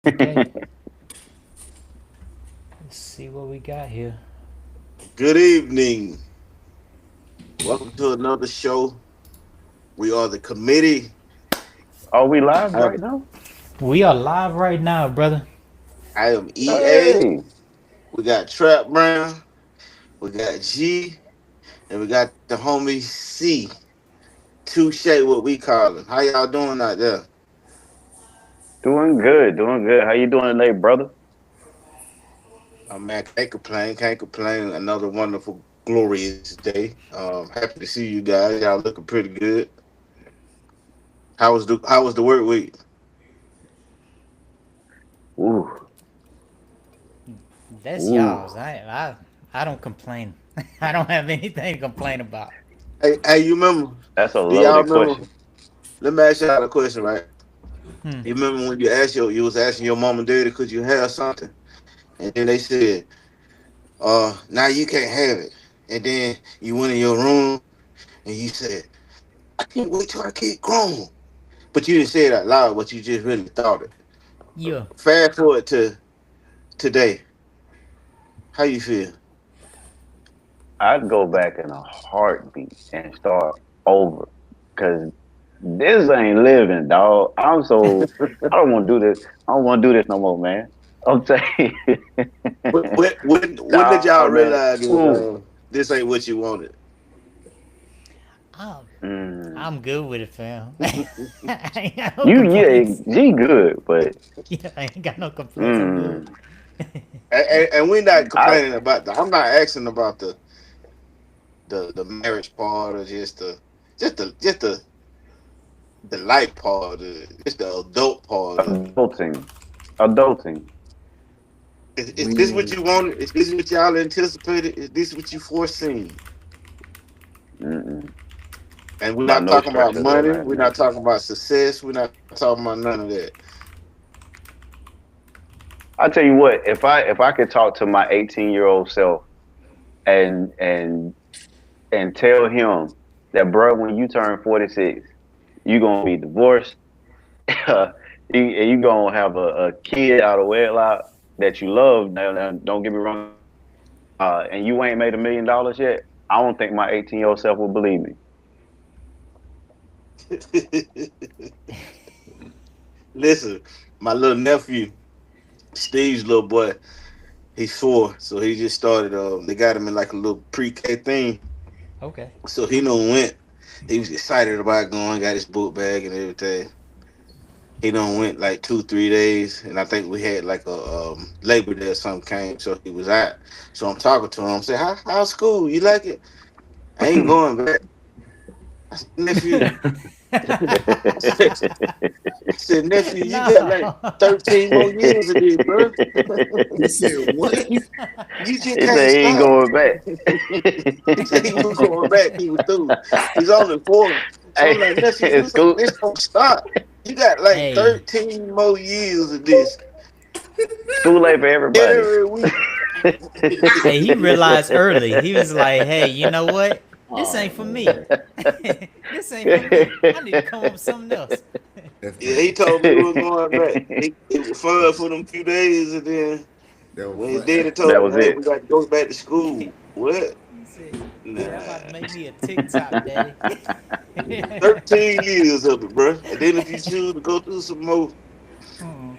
Okay, let's see what we got here. Good evening. Welcome to another show. We are the committee. Are we live I, right now? We are live right now, brother. I am EA. Hey, We got Trap Brown. We got G. And we got the homie C. Touche, what we call him. How y'all doing out there? doing good, doing good. How you doing today, brother? Oh, man, can't complain. Can't complain. Another wonderful, glorious day. Happy to see you guys. Y'all looking pretty good. How was the work week? Ooh, That's ooh, y'all's. I don't complain. I don't have anything to complain about. Hey, you remember? that's a Do y'all loaded remember? question. Let me ask y'all a question, right? Hmm. You remember when you was asking your mom and daddy, could you have something? And then they said, now you can't have it. And then you went in your room and you said, I can't wait till I get grown. But you didn't say it out loud, but you just really thought it. Yeah. Fast forward to today. How you feel? I'd go back in a heartbeat and start over, cause this ain't living, dog. I don't want to do this. I don't want to do this no more, man. I'm saying, When did nah, y'all man. realize that Ooh, this ain't what you wanted? I'm, mm. I'm good with it, fam. I ain't got no Yeah, complaints. G good, but Yeah, I ain't got no complaints. I'm good. mm, And we're not I complaining about the. I'm not asking about the marriage part or just the life part, just the adult part of it. adulting, adulting. Is this what When you wanted? Is this what y'all anticipated? Is this what you foreseen? Mm-mm. And we're By not no talking stretch about of the money. We're not imagination. talking about success. We're not talking about none of that. I tell you what, if I could talk to my 18-year-old self and tell him that, bro, when you turn 46, you gonna be divorced, and you gonna have a kid out of wedlock that you love. Now, don't get me wrong, and you ain't made $1 million yet. I don't think my 18-year-old self will believe me. Listen, my little nephew, Steve's little boy, he's 4, so he just started. They got him in like a little pre-K thing, Okay. so he done went. He was excited about going, got his book bag and everything. He done went like 2 3 days, and I think we had like a Labor Day or something came, so he was out. So I'm talking to him. Say, how's school? You like it? I ain't going back. I said, nephew. I said, nephew, you got like No. 13 more years of this, bro. he said what? you, you just He can't said he ain't stop. going back. He said he was going back. He was through. He's only 4. So I'm Hey, like, nephew, it's cool. this don't stop. You got like Hey, 13 more years of this School ain't for everybody. every week. hey, he realized early. He was like, "Hey, you know what? This ain't Oh for man, me. This ain't for me. I need to come up with something else." that Yeah, he funny. told me he was going back. It was fun for them few days, and then That was when his fun. daddy That told was him, "Hey, it. we got to go back to school." What? He said, "I'm about to Nah, make me a TikTok, daddy." 13 years of it, bro. And then if you choose to go through some more, Mm-mm.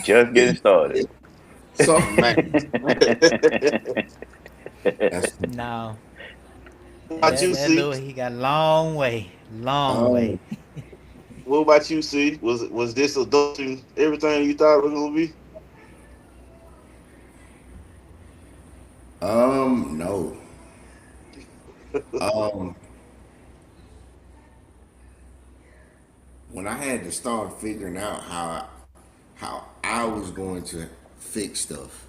Just getting started. So man. that's No, What about that's that you, that C? little he got a long way, long way. um What about you, C? Was this adulting everything you thought it was gonna be? no. Um when I had to start figuring out how I was going to fix stuff.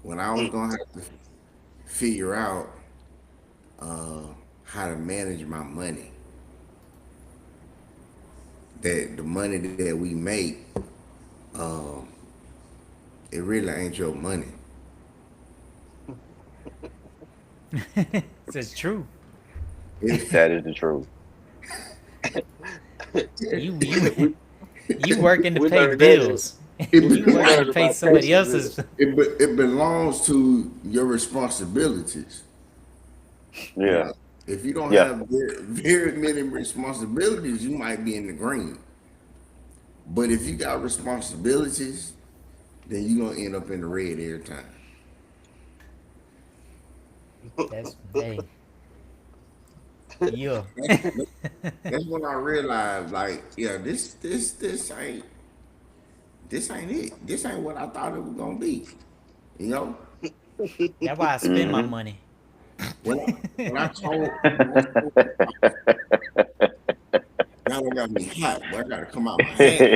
When I was Mm. gonna have to figure out how to manage my money. That the money that we make, it really ain't your money. It's true. It, That is the truth. You you working to We pay learned that. bills. It, You We working to learned pay about somebody patience. else's. it belongs to your responsibilities. You Yeah, know, if you don't yeah. have very many responsibilities, you might be in the green. But if you got responsibilities, then you're gonna end up in the red every time. That's hey, yeah. That's that's when I realized, like, yeah, this ain't it. This ain't what I thought it was gonna be. You know, That's why I spend my Hmm. money. when I when I told now it got me hot, but I gotta come out my hat.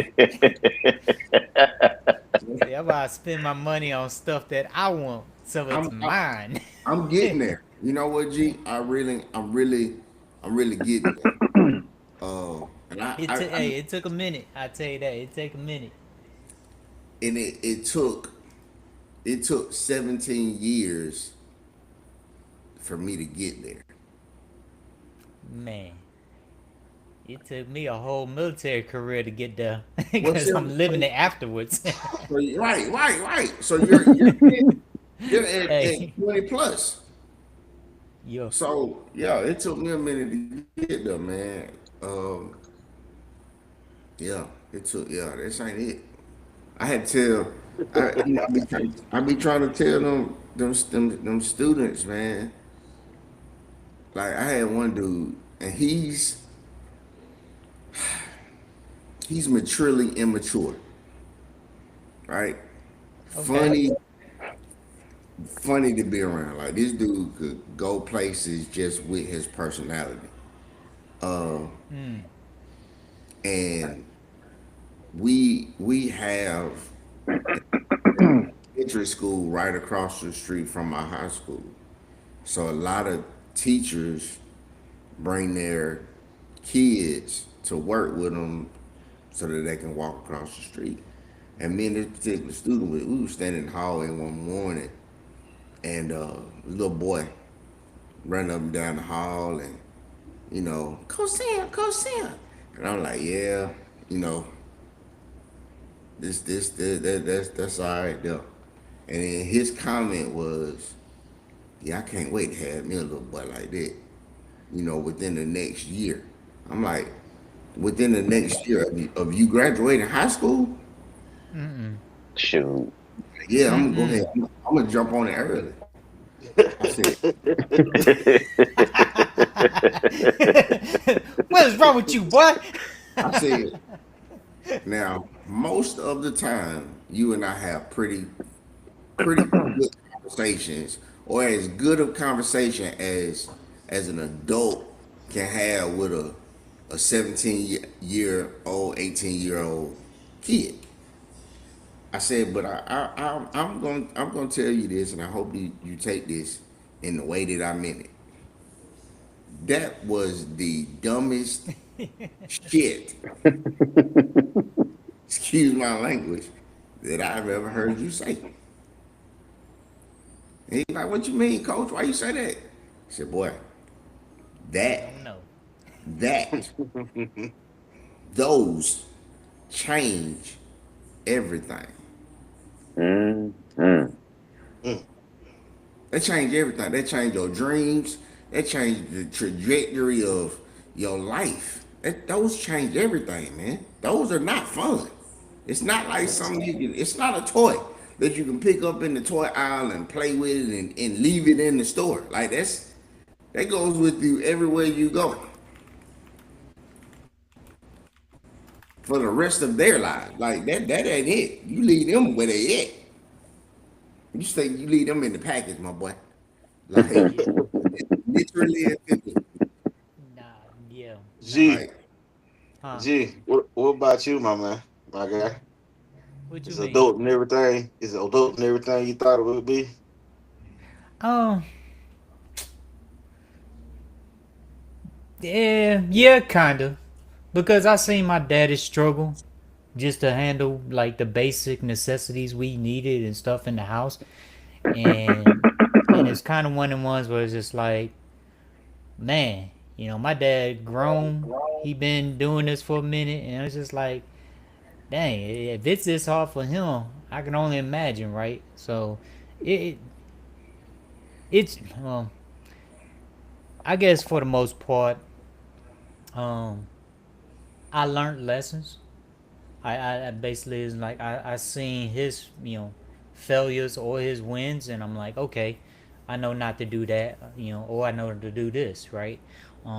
That's why I spend my money on stuff that I want, so it's I'm I, mine. I'm getting there. You know what, G? I'm really getting there. And Hey, it took a minute. I tell you that it take a minute. and it took 17 years for me to get there. Man, it took me a whole military career to get there What's because your I'm living it afterwards. right. So you're at Hey, 20 plus. yo, So yeah, it took me a minute to get there, man. Yeah, this ain't it. I had to tell, I be trying to tell them students, man. Like I had one dude, and he's maturely immature, right? okay. Funny, funny to be around. Like this dude could go places just with his personality. And we have elementary school right across the street from my high school. So a lot of teachers bring their kids to work with them so that they can walk across the street. And me and this particular student, we were standing in the hallway one morning, and a little boy ran up and down the hall, and Coach Sam, Coach Sam, and I'm like, yeah, you know, that's all right though. And then his comment was, yeah, I can't wait to have me a little boy like that, within the next year. I'm like, within the next year of you graduating high school? Mm-mm. Shoot. Yeah, I'm gonna go Mm-mm. ahead. I'm gonna jump on it early. I said, What is wrong with you, boy? I said, now most of the time you and I have pretty good conversations, or as good of conversation as an adult can have with a 17 year old, 18-year old kid. I said, but I'm gonna tell you this, and I hope you take this in the way that I meant it. That was the dumbest shit, excuse my language, that I've ever heard you say. And he's like, what you mean, coach? Why you say that? I said, boy, You that, don't know. that, those change everything. Mm, mm. They change everything. They change your dreams. They change the trajectory of your life. Those change everything, man. Those are not fun. It's not like something it's not a toy that you can pick up in the toy aisle and play with it and leave it in the store. Like that goes with you everywhere you go for the rest of their lives. Like that ain't it. You leave them where they at. You leave them in the package, my boy. Like Yeah. literally and figuratively. Nah. Yeah. Nah. G, Like Huh? what about you, my man, my guy? What you Is mean? adult and everything? Is adult and everything you thought it would be? Oh, yeah, kinda. Because I seen my daddy struggle just to handle like the basic necessities we needed and stuff in the house, and it's kind of one of the ones where it's just like, man, My dad grown. He been doing this for a minute, and it's just like, dang, if it's this hard for him, I can only imagine, right? So, it it's I guess for the most part, um, I learned lessons. I basically is like I seen his failures or his wins, and I'm like, okay, I know not to do that, or I know to do this, right?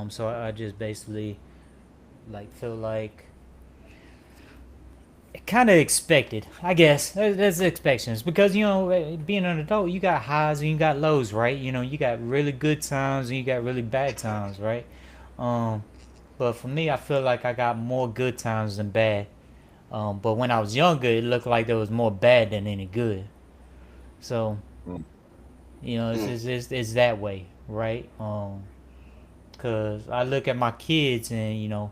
So I just basically like feel like kind of expected, I guess. That's expectations because being an adult, you got highs and you got lows, right? You got really good times and you got really bad times, right? Um, but for me, I feel like I got more good times than bad. But when I was younger, it looked like there was more bad than any good. So Mm. it's that way, right? Cause I look at my kids and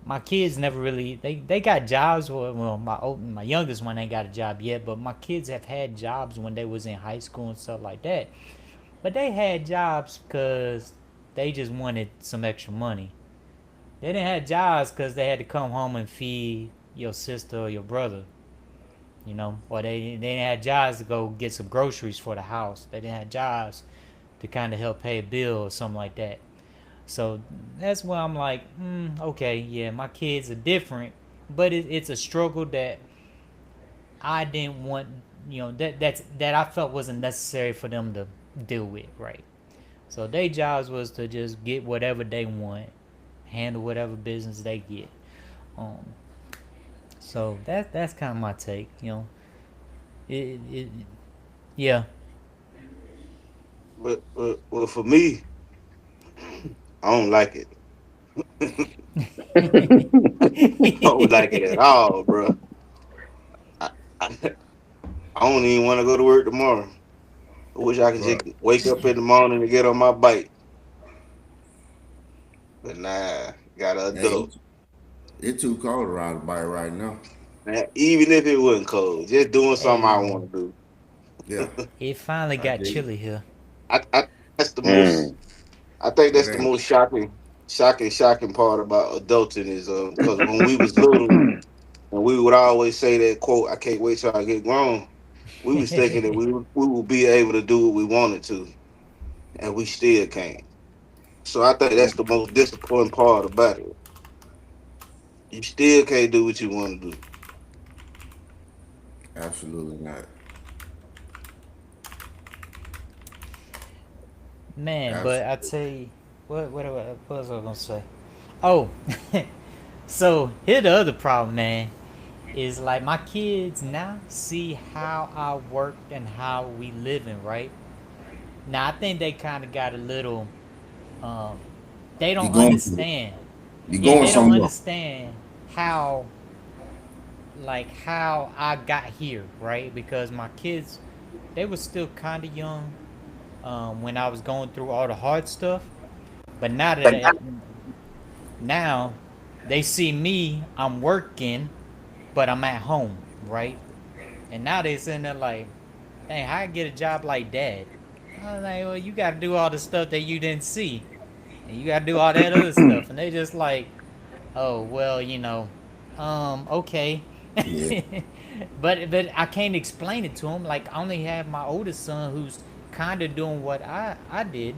my kids never really they got jobs. Well, my youngest one ain't got a job yet, but my kids have had jobs when they was in high school and stuff like that. But they had jobs because they just wanted some extra money. They didn't have jobs because they had to come home and feed your sister or your brother, or they didn't have jobs to go get some groceries for the house. They didn't have jobs to kind of help pay a bill or something like that. So that's where I'm like, okay, yeah, my kids are different, but it's a struggle that I didn't want, that I felt wasn't necessary for them to deal with, right? So their jobs was to just get whatever they want, handle whatever business they get. Um, so that's kind of my take, it yeah. But for me, I don't like it. I don't like it at all, bro. I, I, I don't even want to go to work tomorrow. I wish I could Bro, just wake up in the morning and get on my bike. But nah, got an hey, adult. it's too cold around by right now. Man, even if it wasn't cold, just doing something I Hey, want to Yeah, do. it finally I got tell you, chilly here. I that's the most. Mm. I think it that's the ain't. most shocking part about adulting is because when we was little and we would always say that quote, "I can't wait till I get grown." We was thinking that we would be able to do what we wanted to, and we still can't. So I think that's the most disappointing part about it. You still can't do what you want to do. Absolutely not. Man, but I Absolutely. tell you, what was I gonna say? Oh, so here the other problem, man, is like my kids now see how I work and how we living, right? Now I think they kind of got a little, um, they You don't going through it. understand. You Yeah, going they don't somewhere. understand how, like how I got here, right? Because my kids, they were still kind of young, when I was going through all the hard stuff. But now they see me, I'm working, but I'm at home, right? And now they sitting there like, dang, how I get a job like that? I was like, well, you got to do all the stuff that you didn't see, and you got to do all that other stuff. And they just like, oh, well, okay. Yeah. but I can't explain it to them. Like I only have my oldest son who's kind of doing what I did,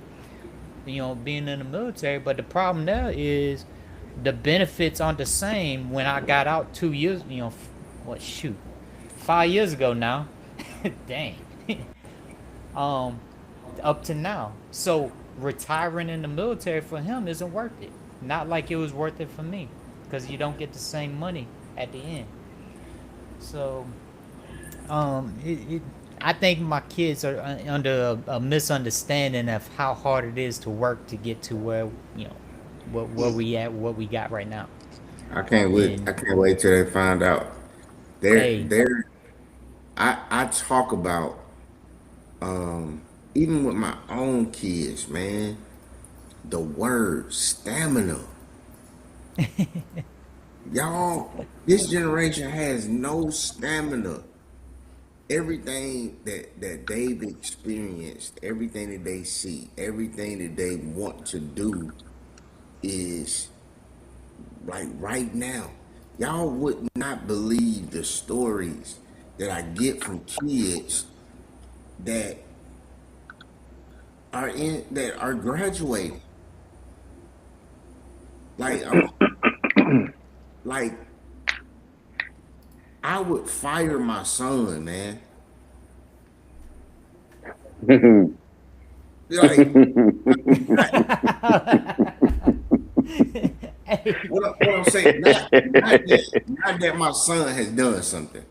being in the military. But the problem there is the benefits aren't the same when I got out 2 years, what shoot, 5 years ago now. Dang. um, Up to now. So retiring in the military for him isn't worth it. Not like it was worth it for me, because you don't get the same money at the end. So it I think my kids are under a misunderstanding of how hard it is to work to get to where where Mm. we at, what we got right now. I can't wait. And I can't wait till they find out. hey, They're. I talk about even with my own kids, man. The word stamina, y'all. This generation has no stamina. Everything that they've experienced, everything that they see, everything that they want to do, is like right now. Y'all would not believe the stories that I get from kids that that are graduating. Like I'm like I would fire my son, man. Like Hey, what I'm saying, not that my son has done something,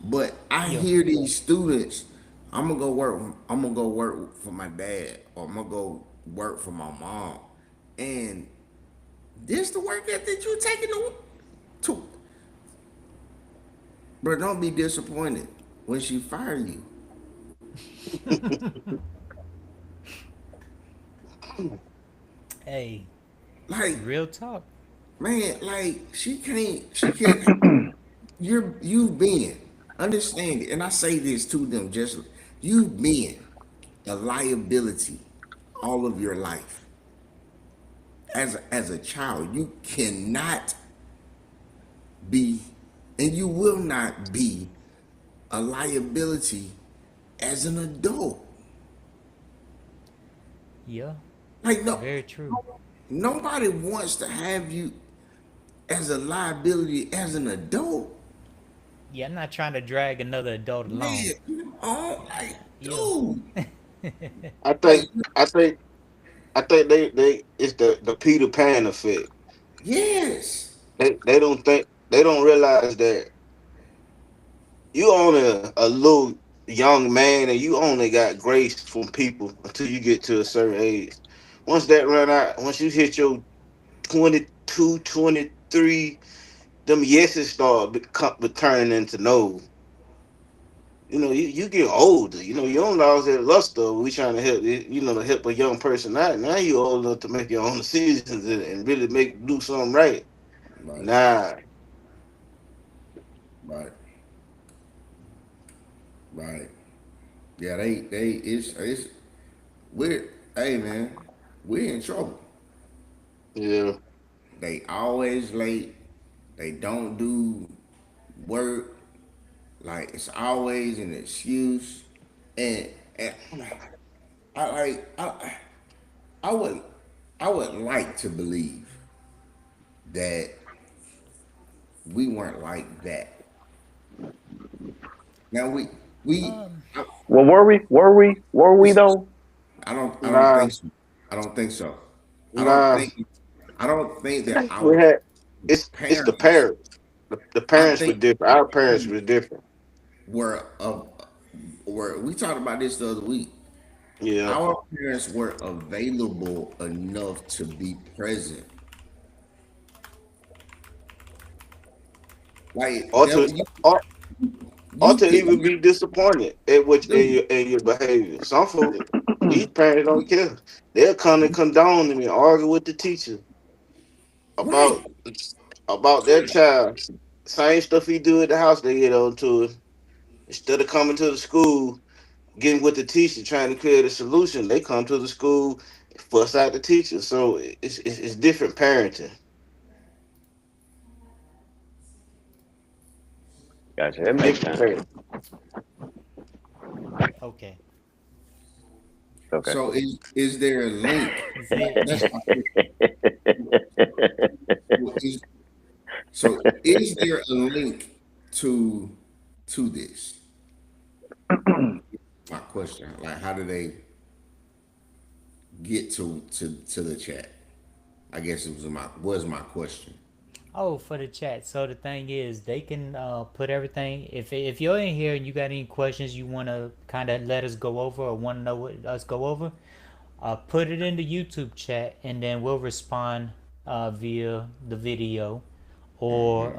but I yo, hear these students. I'm gonna go work for my dad, or I'm gonna go work for my mom, and this the work ethic you taking to, bro. Don't be disappointed when she fire you. hey, Like, real talk. man, like she can't. You've been understand it, and I say this to them, just you've been a liability all of your life. As a child, you cannot be, and you will not be a liability as an adult. Yeah, Like no, very true. nobody wants to have you as a liability as an adult. Yeah, I'm not trying to drag another adult along. Man, oh, like, Yeah. dude, I like, think I think I think they it's the Peter Pan effect. yes, They don't realize that you only a little young man and you only got grace from people until you get to a certain age. Once that run out, once you hit your 22, 23, them yeses start turning into no. You know, you get older. You know, you don't lose that luster. We trying to help, to help a young person out. Now you old enough to make your own decisions and really do something right. right, Nah, right, right. Yeah, they it's we're hey man, we're in trouble. yeah. They always late. They don't do work. Like it's always an excuse. And I like I would I would like to believe that we weren't like that. Now we Um, Well, were we though? I don't Nah, think so. I don't think so. I don't nah. think I don't think that We our had it's the parents, parents. The I parents were think different. Our parents were different. were of were we talked about this the other week. Yeah. Our parents were available enough to be present. Like Or that to or, or you to could even be disappointed at which do. in your behavior. Some folks, these parents don't care. They'll come and condone and argue with the teacher Right. about their child. Same stuff he do at the house, they get on to it. Instead of coming to the school, getting with the teacher, trying to create a solution, they come to the school, fuss out the teacher. So it's different parenting. Gotcha. It makes Different sense. parenting. okay. Okay. So is there a link? Z- That's my is, so is there a link to this? My question. Like how do they get to the chat? I guess it was my question. oh, for the chat. So the thing is, they can put everything. If you're in here and you got any questions you want to kind of let us go over or want to know what us go over, put it in the YouTube chat, and then we'll respond via the video or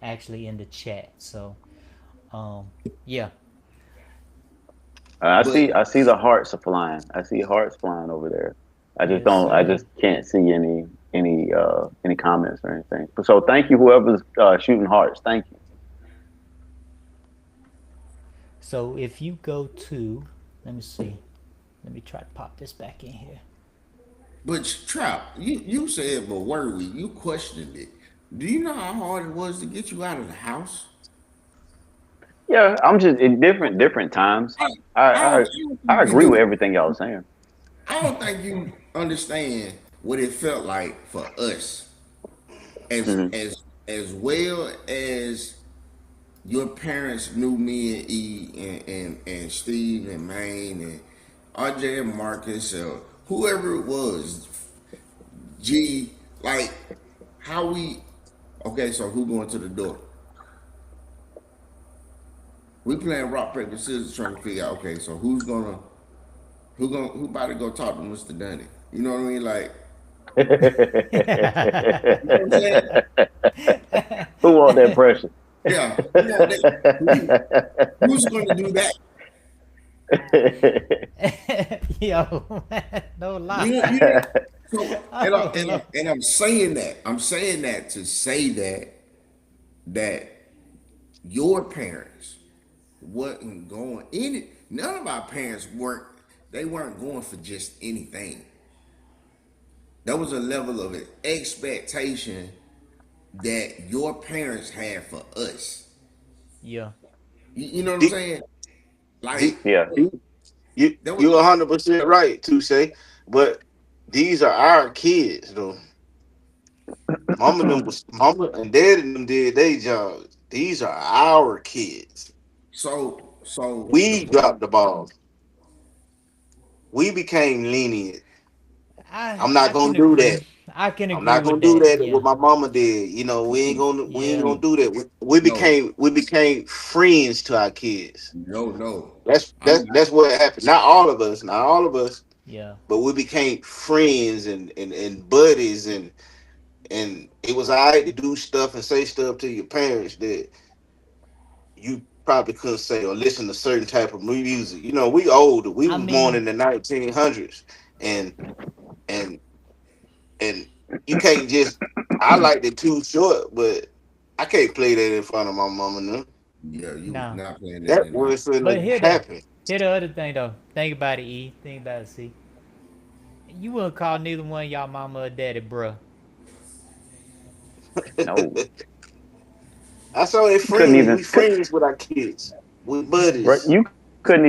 actually in the chat. So yeah. But I see the hearts are flying. I see hearts flying over there. Yes, I sir. just can't see any comments or anything. So thank you whoever's shooting hearts. Thank you. So if you go to, let me see, let me try to pop this back in here. But Trap, you said, but were we? You questioned it. Do you know how hard it was to get you out of the house? Yeah, I'm just in different times. I, I I don't, I, I don't I think you agree with do. everything y'all was saying. I don't think you understand what it felt like for us, as Hmm. as as well as your parents knew me and E and Steve and Maine and RJ and Marcus or whoever it was, G, like how we. Okay, so who going to the door? We playing rock paper scissors trying to figure out. Okay, so who about to go talk to Mr. Dunny? You know what I mean? Like, you know what I'm saying? Who want that pressure? Yeah, who want that? Who's going to do that? Yo, man, no lie. You so Oh, Lord. and I'm saying that. I'm saying that to say that your parents wasn't going any. None of our parents weren't. They weren't going for just anything. There was a level of expectation that your parents had for us. Yeah. You know what I'm The, saying? Like the, Yeah. you there was. you're 100% right to say, but these are our kids though. Mama and dad and them did their jobs. These are our kids. So the We point. dropped the ball. We became lenient. I I'm I not can gonna do agree. that. I can I'm agree not with gonna do that. that what Yeah. my mama did. You know, we ain't Yeah. gonna Mm, do that. We no, became friends to our kids. no. That's I'm that's not. that's what happened. Not all of us, Yeah. but we became friends and buddies and it was alright to do stuff and say stuff to your parents that you probably couldn't say or listen to certain type of music. You know, we older. We I was born mean, in the 1900s, and and and you can't just. I liked it too short, but I can't play that in front of my mama. No, Yeah, you was no. not playing that that in the. was But finna happen. here the other thing though. Think about it, E. Think about it, see. You wouldn't call neither one of y'all mama or daddy, bruh. No. I saw it You couldn't friends. even We friends with our kids. We right, buddies. you couldn't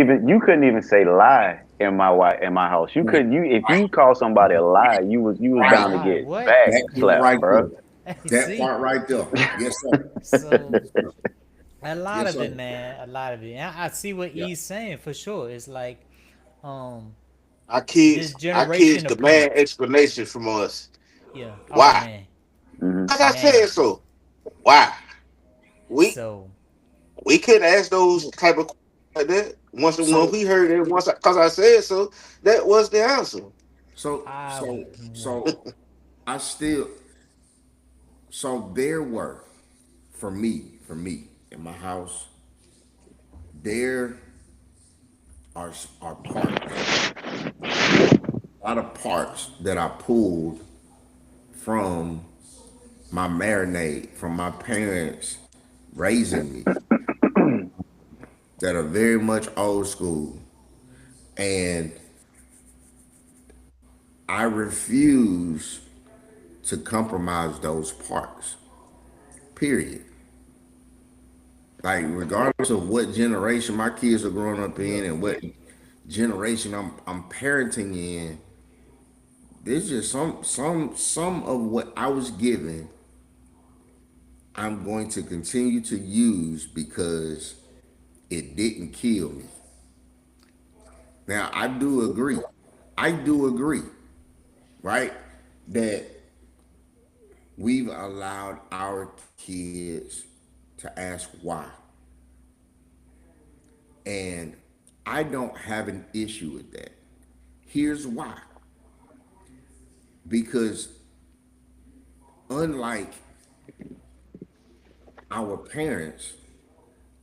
even say lie in my house. You Right, couldn't you if right, you call somebody a lie, you was right. bound to Lie. get What? back That part slapped, right bro. there. Hey, That see. part right there. Yes, sir. So Yes, sir. a lot Yes, of sir. it, man. A lot of it. And I see what Yeah. E's saying for sure. It's like, um, this Our kids generation of demand parents. explanation from us. Yeah. Oh Why? man. Hmm. Cause I Man. said so. Why? We So we couldn't ask those type of questions like that. Once So we heard it, cause I said so, that was the answer. so I so won't. so I still there were for me in my house there are parts, a lot of parts that I pulled from my marinade from my parents raising me that are very much old school, and I refuse to compromise those parts. Period. Like regardless of what generation my kids are growing up Yeah. in and what generation I'm parenting in, there's just some of what I was given I'm going to continue to use because it didn't kill me. Now I do agree. I do agree, right? That we've allowed our kids to ask why. And I don't have an issue with that. Here's why. Because unlike our parents,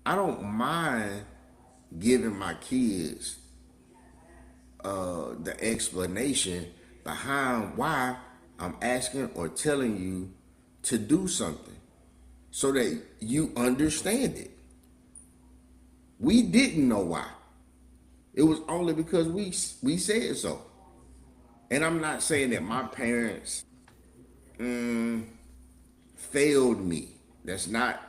I don't mind giving my kids the explanation behind why I'm asking or telling you to do something so that you understand it. We didn't know why. It was only because we said so. and I'm not saying that my parents failed me. That's not.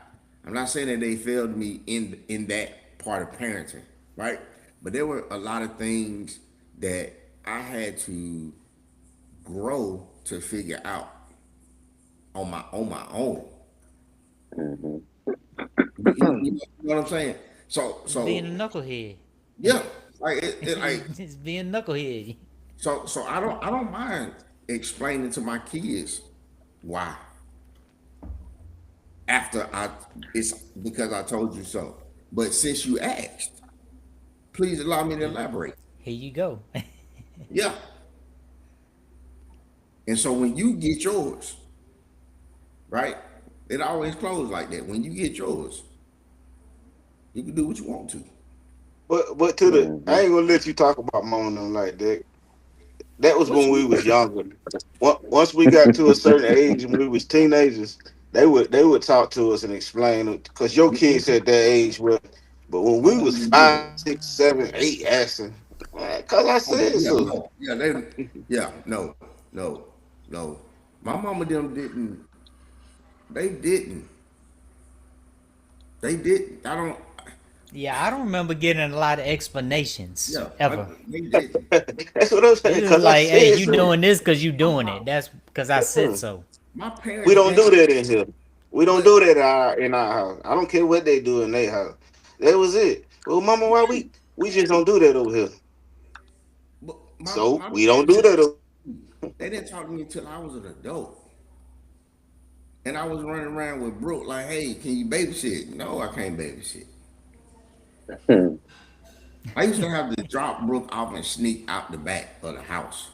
I'm not saying that they failed me in that part of parenting, right? But there were a lot of things that I had to grow to figure out on my own. You know what I'm saying? It's being a knucklehead. Yeah, like It's being knucklehead. so I don't mind explaining to my kids why after I it's because I told you so. But since you asked, please allow me to elaborate. Here you go. Yeah. And so when you get yours, right? It always closes like that. When you get yours, you can do what you want to. But to the, I ain't gonna let you talk about mom them like that. That was What when we you was younger. Once we got to a certain age and we was teenagers, they would talk to us and explain it because your kids at that age were. But when my we mom was didn't do that. 5, 6, 7, 8, asking, man, cause I Oh, said yeah, so. no. No, no. My mama them didn't they didn't. They didn't. I don't Yeah, I don't remember getting a lot of explanations yeah, ever. they didn't. That's what I'm It saying. was Cause I like, hey, said you so. doing this because you My doing it. mom, That's because I said Yeah. so. my We parents don't do didn't that in here. We don't but do that in our house. I don't care what they do in their house. That was it. Well, mama, why we just don't do that over here? but So my we don't parents do that. they didn't talk to me until I was an adult. And I was running around with Brooke like, hey, can you babysit? No, I can't babysit. I used to have to drop Brooke off and sneak out the back of the house.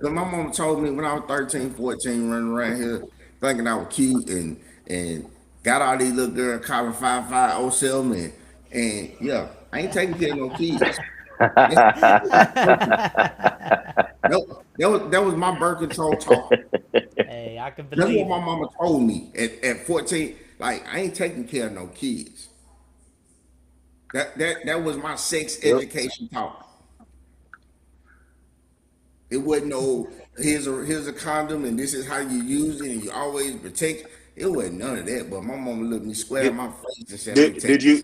Cause my mom told me when I was 13, 14, running around here thinking I was cute and got all these little girls calling 5507 and yeah, I ain't taking care of no kids. And that was my birth control talk. Hey, I can That's what believe my it. mama told me at 14. Like I ain't taking care of no kids. That was my sex Yep. education talk. It wasn't no here's a condom and this is how you use it and you always protect. It wasn't none of that. But my mama looked me square in Did, my face and said, "I ain't did taking you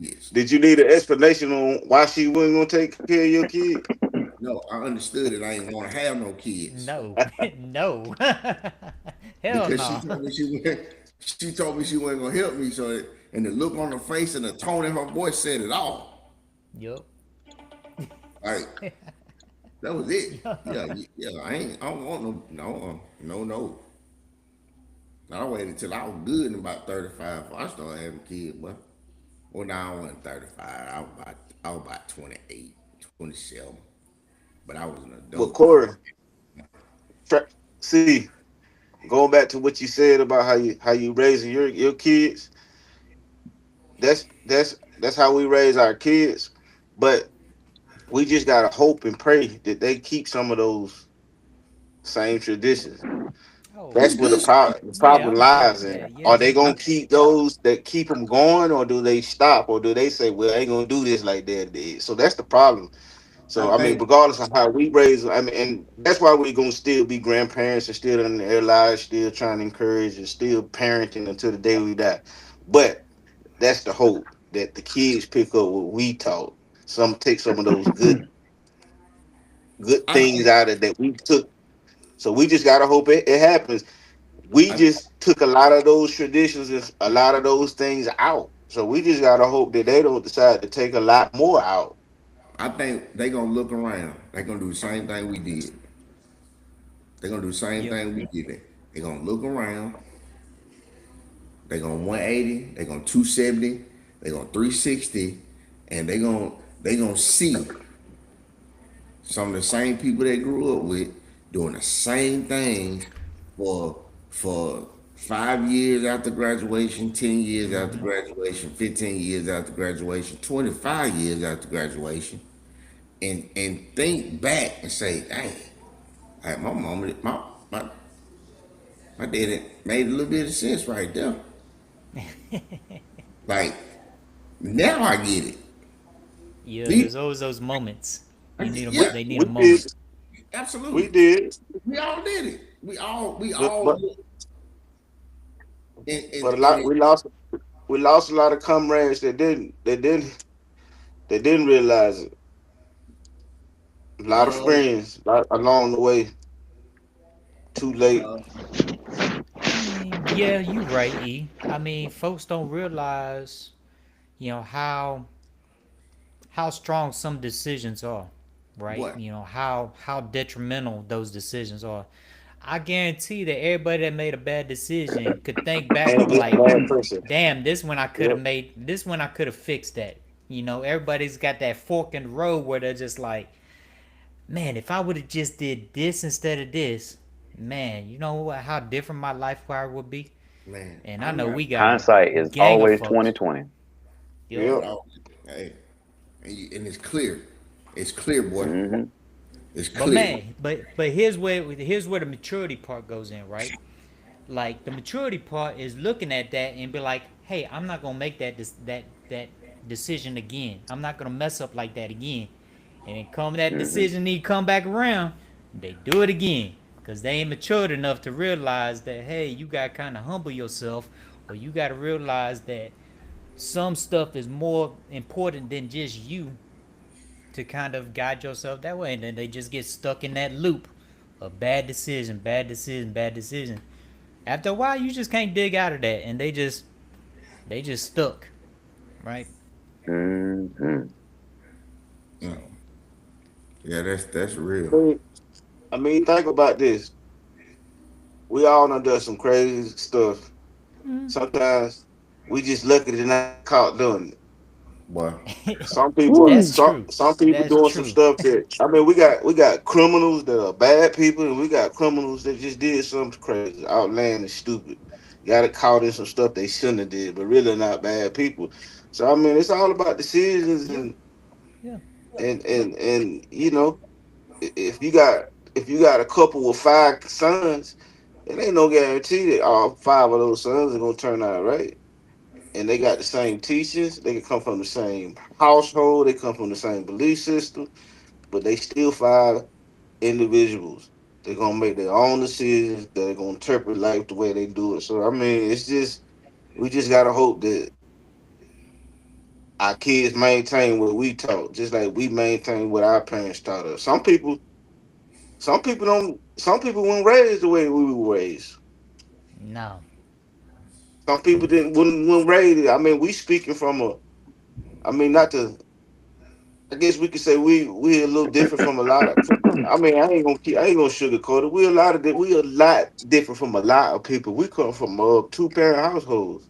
kids." did you need an explanation on why she wasn't gonna take care of your kid? No, I understood it. I ain't want to have no kids No, no, hell because no. she told me she wasn't gonna help me. So and the look on her face and the tone in her voice said it all. Yup. Like that was it. Yeah, yeah. I don't want no. I waited till I was good in about 35 before I started having kids, but well now I wasn't 35. I was about 28, 27. But I was an But adult. Corey, see, going back to what you said about how you raising your kids, that's how we raise our kids. But we just gotta hope and pray that they keep some of those same traditions. Oh, It's That's where the good. problem the yeah, problem I'm sure. lies Yeah, in. yeah. Are they I, gonna keep those that keep them going, or do they stop, or do they say, "Well, I ain't gonna do this like Dad did"? So that's the problem. I So I mean, think regardless of how we raise, I mean, and that's why we're gonna still be grandparents and still in their lives, still trying to encourage and still parenting until the day we die. But that's the hope that the kids pick up what we taught. Some take some of those good I things think out of that we took. So we just gotta hope it happens. We I, just took a lot of those traditions and a lot of those things out. So we just gotta hope that they don't decide to take a lot more out. I think they gonna look around. They gonna do the same thing we did. They gonna do the same Yep. thing we did. They gonna look around. They gonna 180. They gonna 270. They gonna 360, and they gonna see some of the same people they grew up with doing the same things for 5 years after graduation, 10 years after Mm-hmm. graduation, 15 years after graduation, 25 years after graduation, and think back and say, dang, like my mama, my dad made a little bit of sense right there. Like now I get it. Yeah, These, there's always those moments. You need them. yeah, They need We a did. moment. We absolutely. did. We all did it. We But all but did. but a lot we lost a lot of comrades that didn't realize it. A lot of well, friends along the way. Too late. well, I mean, yeah, you right, E. I mean, folks don't realize, how strong some decisions are, right? what? How detrimental those decisions are. I guarantee that everybody that made a bad decision could think back And on get a like, bad person. damn, this one I could have Yep. made, this one I could have fixed that. Everybody's got that fork in the road where they're just like, man, if I would have just did this instead of this, man, you know what, how different my life would be. Man, And I I'm know not. we got a Hindsight is gang of always folks. 2020. Yep. It Yep. all, hey, and it's clear. It's clear, boy. Hmm. It's But clear. man, but here's where the maturity part goes in, right? Like the maturity part is looking at that and be like, hey, I'm not gonna make that decision again. I'm not gonna mess up like that again. And then come that Hmm. decision need come back around, they do it again because they ain't matured enough to realize that hey, you got to kind of humble yourself, or you got to realize that some stuff is more important than just you to kind of guide yourself that way, and then they just get stuck in that loop of bad decision, bad decision, bad decision. After a while, you just can't dig out of that, and they just stuck, right? Hmm. Mm. So Yeah, that's I real. mean, think about this. We all done done some crazy stuff. Sometimes we just lucky to not caught doing it. Boy, Some people, that's Woo. true. some people That's doing some true. stuff that we got criminals that are bad people, and we got criminals that just did something crazy, outlandish, stupid. Got it caught in some stuff they shouldn't have did, but really not bad people. So I mean, it's all about decisions Yeah, and yeah, if you got a couple with 5 sons, it ain't no guarantee that all 5 of those sons are gonna turn out right. And they got the same teachers. They can come from the same household. They come from the same belief system, but they still 5 individuals. They're gonna make their own decisions. They're gonna interpret life the way they do it. So I mean, it's just we just gotta hope that our kids maintain what we taught, just like we maintain what our parents taught us. Some people don't. Some people weren't raised the way we were raised. no, Some people didn't wouldn't raised. I mean, we speaking from a. I mean, not to. I guess we could say we a little different from a lot of. I mean, I ain't gonna sugarcoat it. We a lot different from a lot of people. We come from 2 parent households.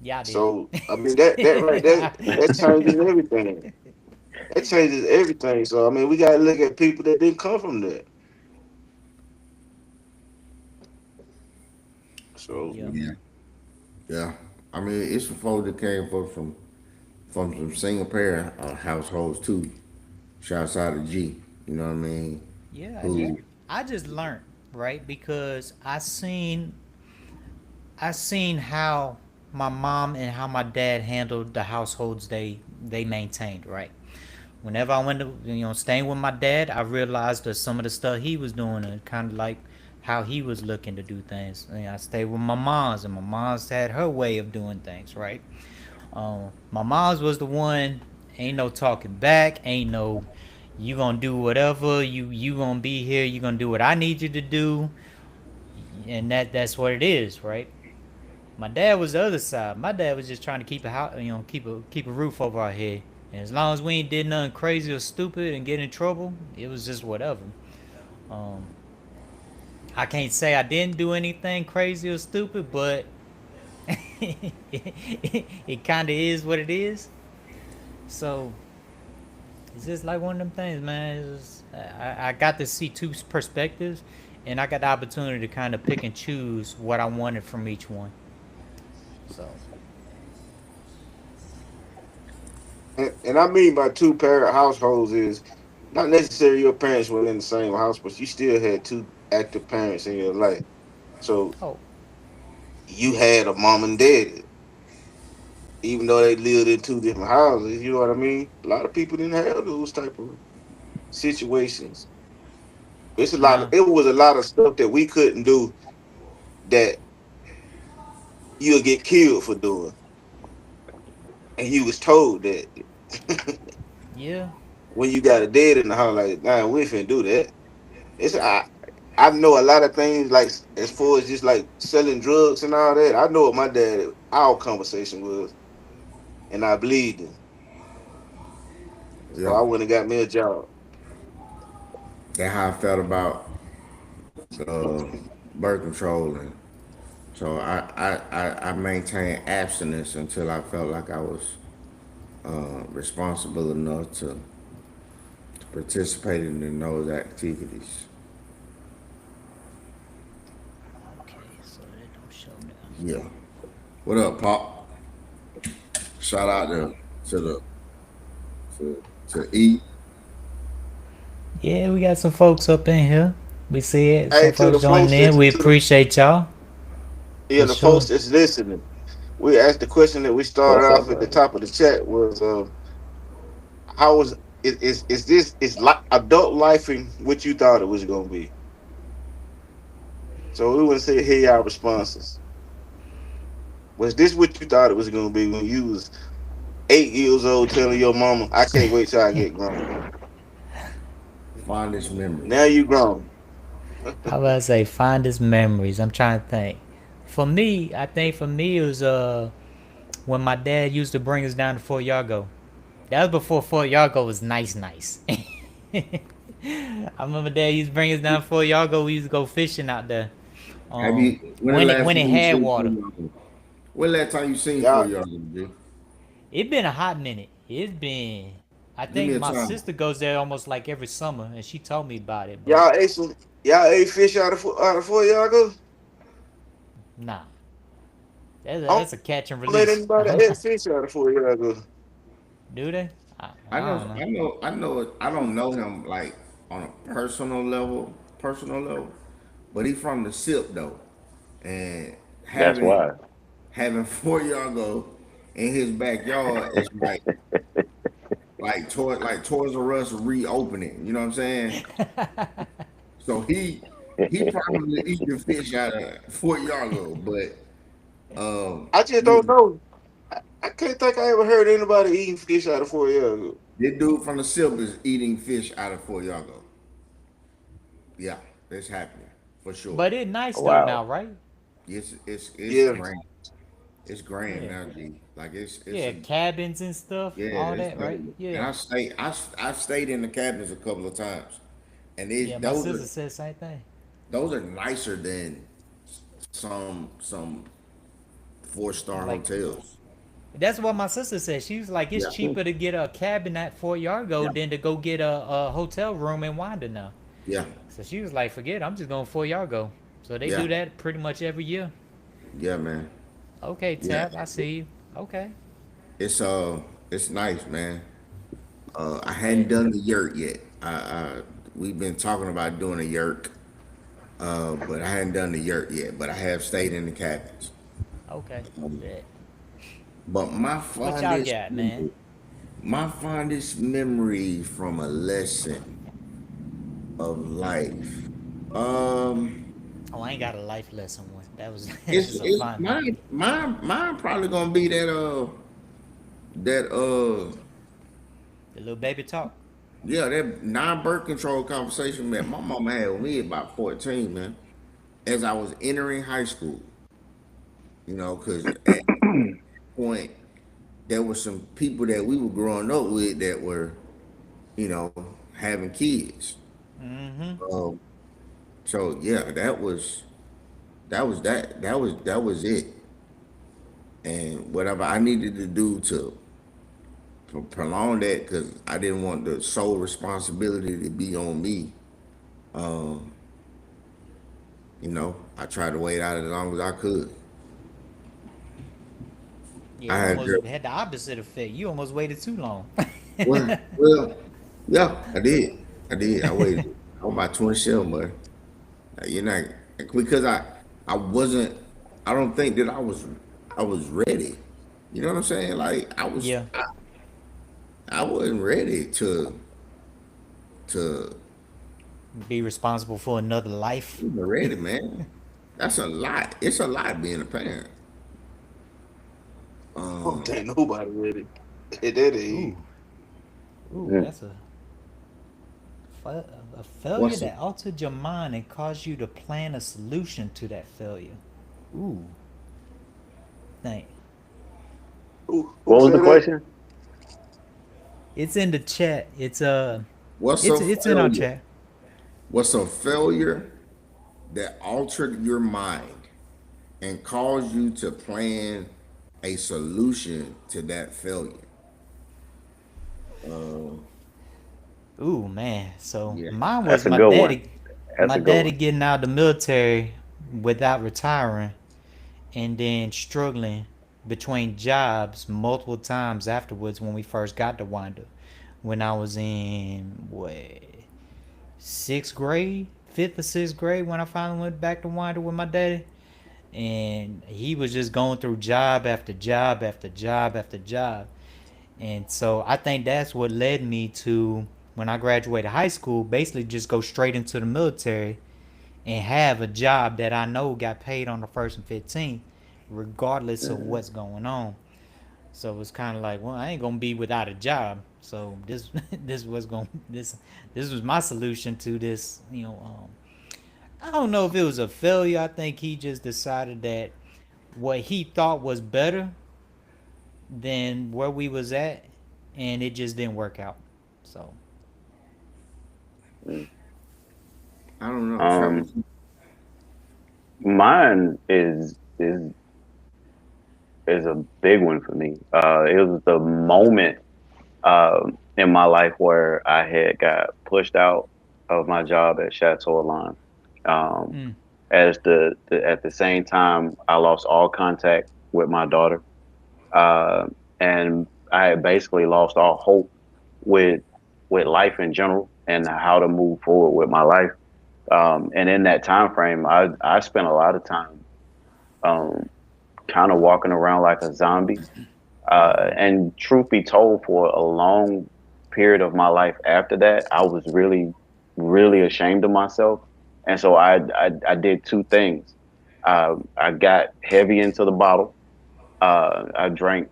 y'all did. So I mean that right that changes everything. That changes everything. So I mean we gotta look at people that didn't come from that. So Yeah, yeah, yeah. I mean, it's some folks that came from some single parent households too. Shouts out to G. You know what I mean? yeah. Who? I just learned, right, because I seen how my mom and how my dad handled the households they maintained, right. Whenever I went to staying with my dad, I realized that some of the stuff he was doing and kind of like how he was looking to do things. I stayed with my mom's, and my mom's had her way of doing things, right. My mom's was the one. Ain't no talking back. Ain't no you gonna do whatever. You gonna be here. You gonna do what I need you to do, and that's what it is, right. My dad was the other side. My dad was just trying to keep a house, keep a roof over our head. And as long as we ain't did nothing crazy or stupid and get in trouble, it was just whatever. Um, I can't say I didn't do anything crazy or stupid, but it kind of is what it is. So it's just like one of them things, man. I got to see two perspectives, and I got the opportunity to kind of pick and choose what I wanted from each one. So and I mean by 2 parent households is not necessarily your parents were in the same house, but you still had 2 active parents in your life. So oh you had a mom and dad. even though they lived in two different houses. You know what I mean? A lot of people didn't have those type of situations. It's a lot. Nah. It was a lot of stuff that we couldn't do that you'll get killed for doing, and you was told that Yeah. when you got a dead in the house, like, nah, we ain't finna do that. It's I know a lot of things like as far as just like selling drugs and all that. I know what my dad our conversation was, and I believed him. So Yeah, I went and got me a job. that's how I felt about uh, birth control, and so I maintained abstinence until I felt like I was responsible enough to participate in those activities. Okay, so that don't show now. Yeah. What up, Pop? Shout out to the to E. Yeah, we got some folks up in here. We see it. Hey, Some to the folks joining folks in. that We appreciate y'all yeah, for the folks sure. that's listening. We asked the question that we started What's up, off at the brother? top of the chat was how was is this is like adult life and what you thought it was gonna be? So we want to say hear y'all responses. Was this what you thought it was gonna be when you was 8 years old telling your mama, I can't wait till I get grown? Fondest Now memories. you grown. How about I say fondest memories? I'm trying to think. For me, I think for me it was when my dad used to bring us down to Fort Yargo. That was before Fort Yargo was nice, nice. I remember Dad used to bring us down to Fort Yargo. We used to go fishing out there. Have you? When the last When it time you had seen water. 4 Yard? When last time you seen Y'all 4 Yard, G? It been a hot minute. It's been. I Give me think a my time. sister goes there almost like every summer, and she told me about it. But y'all ate some y'all ate fish out of 4 y'all go? nah, I don't that's a catch and let release. anybody ate fish out of 4 y'all go. Do they? I I know, don't know. I know, I know. I don't know him like on a personal level, but he from the SIP though, and That's having why. having 4 Yard in his backyard is like Toys R Us reopening. You know what I'm saying? So he probably eating fish out of 4 Yard, but I just don't you know. I can't think I ever heard anybody eating fish out of 4 y'all go. this dude from the SIP is eating fish out of 4 Yard. Yeah, it's happening for sure. But it nice though Wow. now, right? It's Yeah. grand. It's grand Yeah. now, G. Like it's Yeah, a cabins and stuff, yeah, all it's that, dope. right? And Yeah. I've stayed in the cabins a couple of times, and Yeah, my sister said the same thing. those are nicer than some 4 star Like hotels. that's what my sister said. She was like, it's Yeah, cheaper to get a cabin at Fort Yargo yeah, than to go get a hotel room in Wanda now. yeah, So she was like, forget it, I'm just going Fort Yargo. So they yeah, do that pretty much every year. yeah, man. Okay, Yeah, Tap, I see you. Okay. it's it's nice, man. I hadn't Bet. done the yurt yet. We've been talking about doing a yurt, but I hadn't done the yurt yet. But I have stayed in the cabins. Okay. Bet. But What y'all got, man? my fondest memory from a lesson of life. Um, Oh, I ain't got a life lesson one. That was it's it's a it's fun one. mine probably gonna be that The little baby talk. yeah, that non-birth control conversation that my mama had with me about 14, man. As I was entering high school, because at that point there were some people that we were growing up with that were, having kids. Mm-hmm. Um, so yeah, that was it. And whatever I needed to do to prolong that, because I didn't want the sole responsibility to be on me. Um, I tried to wait out as long as I could. Yeah, I you had almost girl. had the opposite effect. You almost waited too long. Well, yeah, I did. I did. I waited. I was about 27, but you know, because I wasn't. I don't think that I was ready. You know what I'm saying? Like Yeah. I wasn't ready to Be responsible for another life. even ready, man. That's a lot. It's a lot being a parent. don't Um, think nobody ready at that age. Ooh. Ooh, Mm. that's a failure what's that altered your mind and caused you to plan a solution to that failure. Ooh. Think. Who What was the said that? question? It's in the chat. what's a It's in our failure? chat. What's a failure that altered your mind and caused you to plan a solution to that failure? Ooh, man. So Yeah. mine was That's a good one. That's my a good daddy one. getting out of the military without retiring and then struggling between jobs multiple times afterwards when we first got to Wanda. When I was in what, sixth grade, fifth or sixth grade, when I finally went back to Wanda with my daddy, and he was just going through job after job after job after job. And so I think that's what led me to, when I graduated high school, basically just go straight into the military and have a job that I know got paid on the 1st and 15th, regardless of Mm. what's going on. So it's kind of like, well, I ain't gonna be without a job. So this this was going this was my solution to this. I don't know if it was a failure. I think he just decided that what he thought was better than where we was at, and it just didn't work out. So Mm. I don't know. Trevor. Um, mine is a big one for me. It was the moment in my life where I had got pushed out of my job at Chateau Alarm. Um, mm, as at the same time, I lost all contact with my daughter, uh, and I had basically lost all hope with life in general and how to move forward with my life. And in that time frame, I spent a lot of time um, kind of walking around like a zombie. And truth be told, for a long period of my life after that, I was really, really ashamed of myself. And so I did two things. I got heavy into the bottle. I drank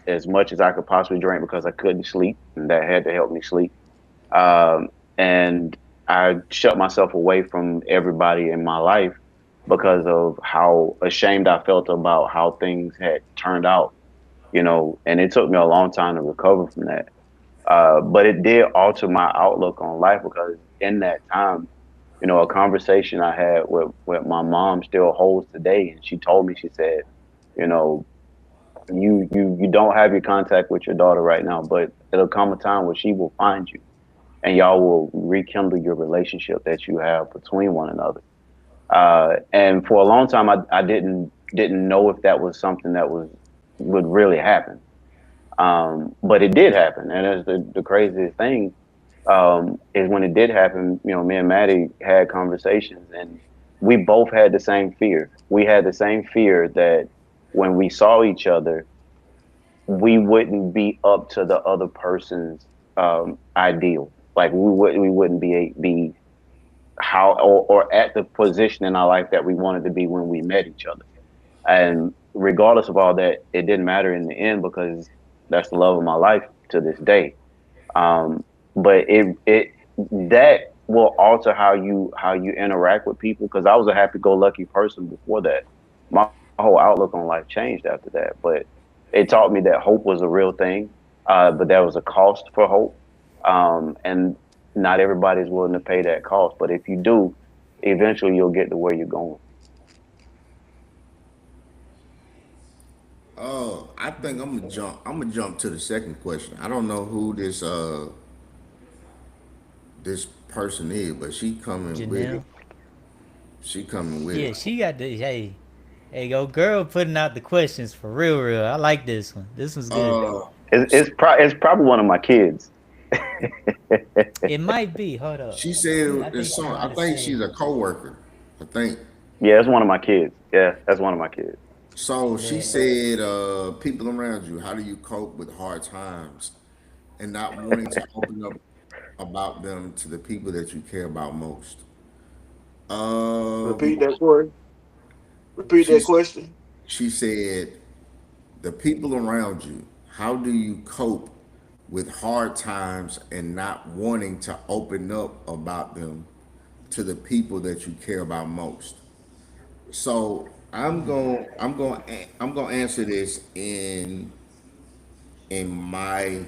as much as I could possibly drink because I couldn't sleep, and that had to help me sleep. And I shut myself away from everybody in my life because of how ashamed I felt about how things had turned out, and it took me a long time to recover from that. But it did alter my outlook on life because in that time, a conversation I had with my mom still holds today. And she told me, she said, you know, you don't have your contact with your daughter right now, but it'll come a time where she will find you and y'all will rekindle your relationship that you have between one another. And for a long time, I didn't know if that was something that would really happen. But it did happen, and that's the craziest thing is when it did happen. Me and Maddie had conversations, and we both had the same fear. We had the same fear that when we saw each other, we wouldn't be up to the other person's ideal. Like we wouldn't be how or at the position in our life that we wanted to be when we met each other. And regardless of all that, it didn't matter in the end because that's the love of my life to this day. But it that will alter how you interact with people because I was a happy-go-lucky person before that. My whole outlook on life changed after that. But it taught me that hope was a real thing, but there was a cost for hope, and not everybody's willing to pay that cost. But if you do, eventually you'll get to where you're going. I think I'm gonna jump. I'm gonna jump to the second question. I don't know who this person is, but she coming with it. Janelle. She coming with Yeah, it. she got the hey go girl putting out the questions for real real. I like this one. This one's good. Uh, It's probably one of my kids. It might be. Hold up. she said I think it's she some. might I have think said. she's a coworker. I think. Yeah, it's one of my kids. Yeah, that's one of my kids. So she Yeah. said, people around you, how do you cope with hard times and not wanting to open up about them to the people that you care about most? Repeat Um, that question. Repeat that she's question. she said, the people around you, how do you cope with hard times and not wanting to open up about them to the people that you care about most? So I'm going to answer this in my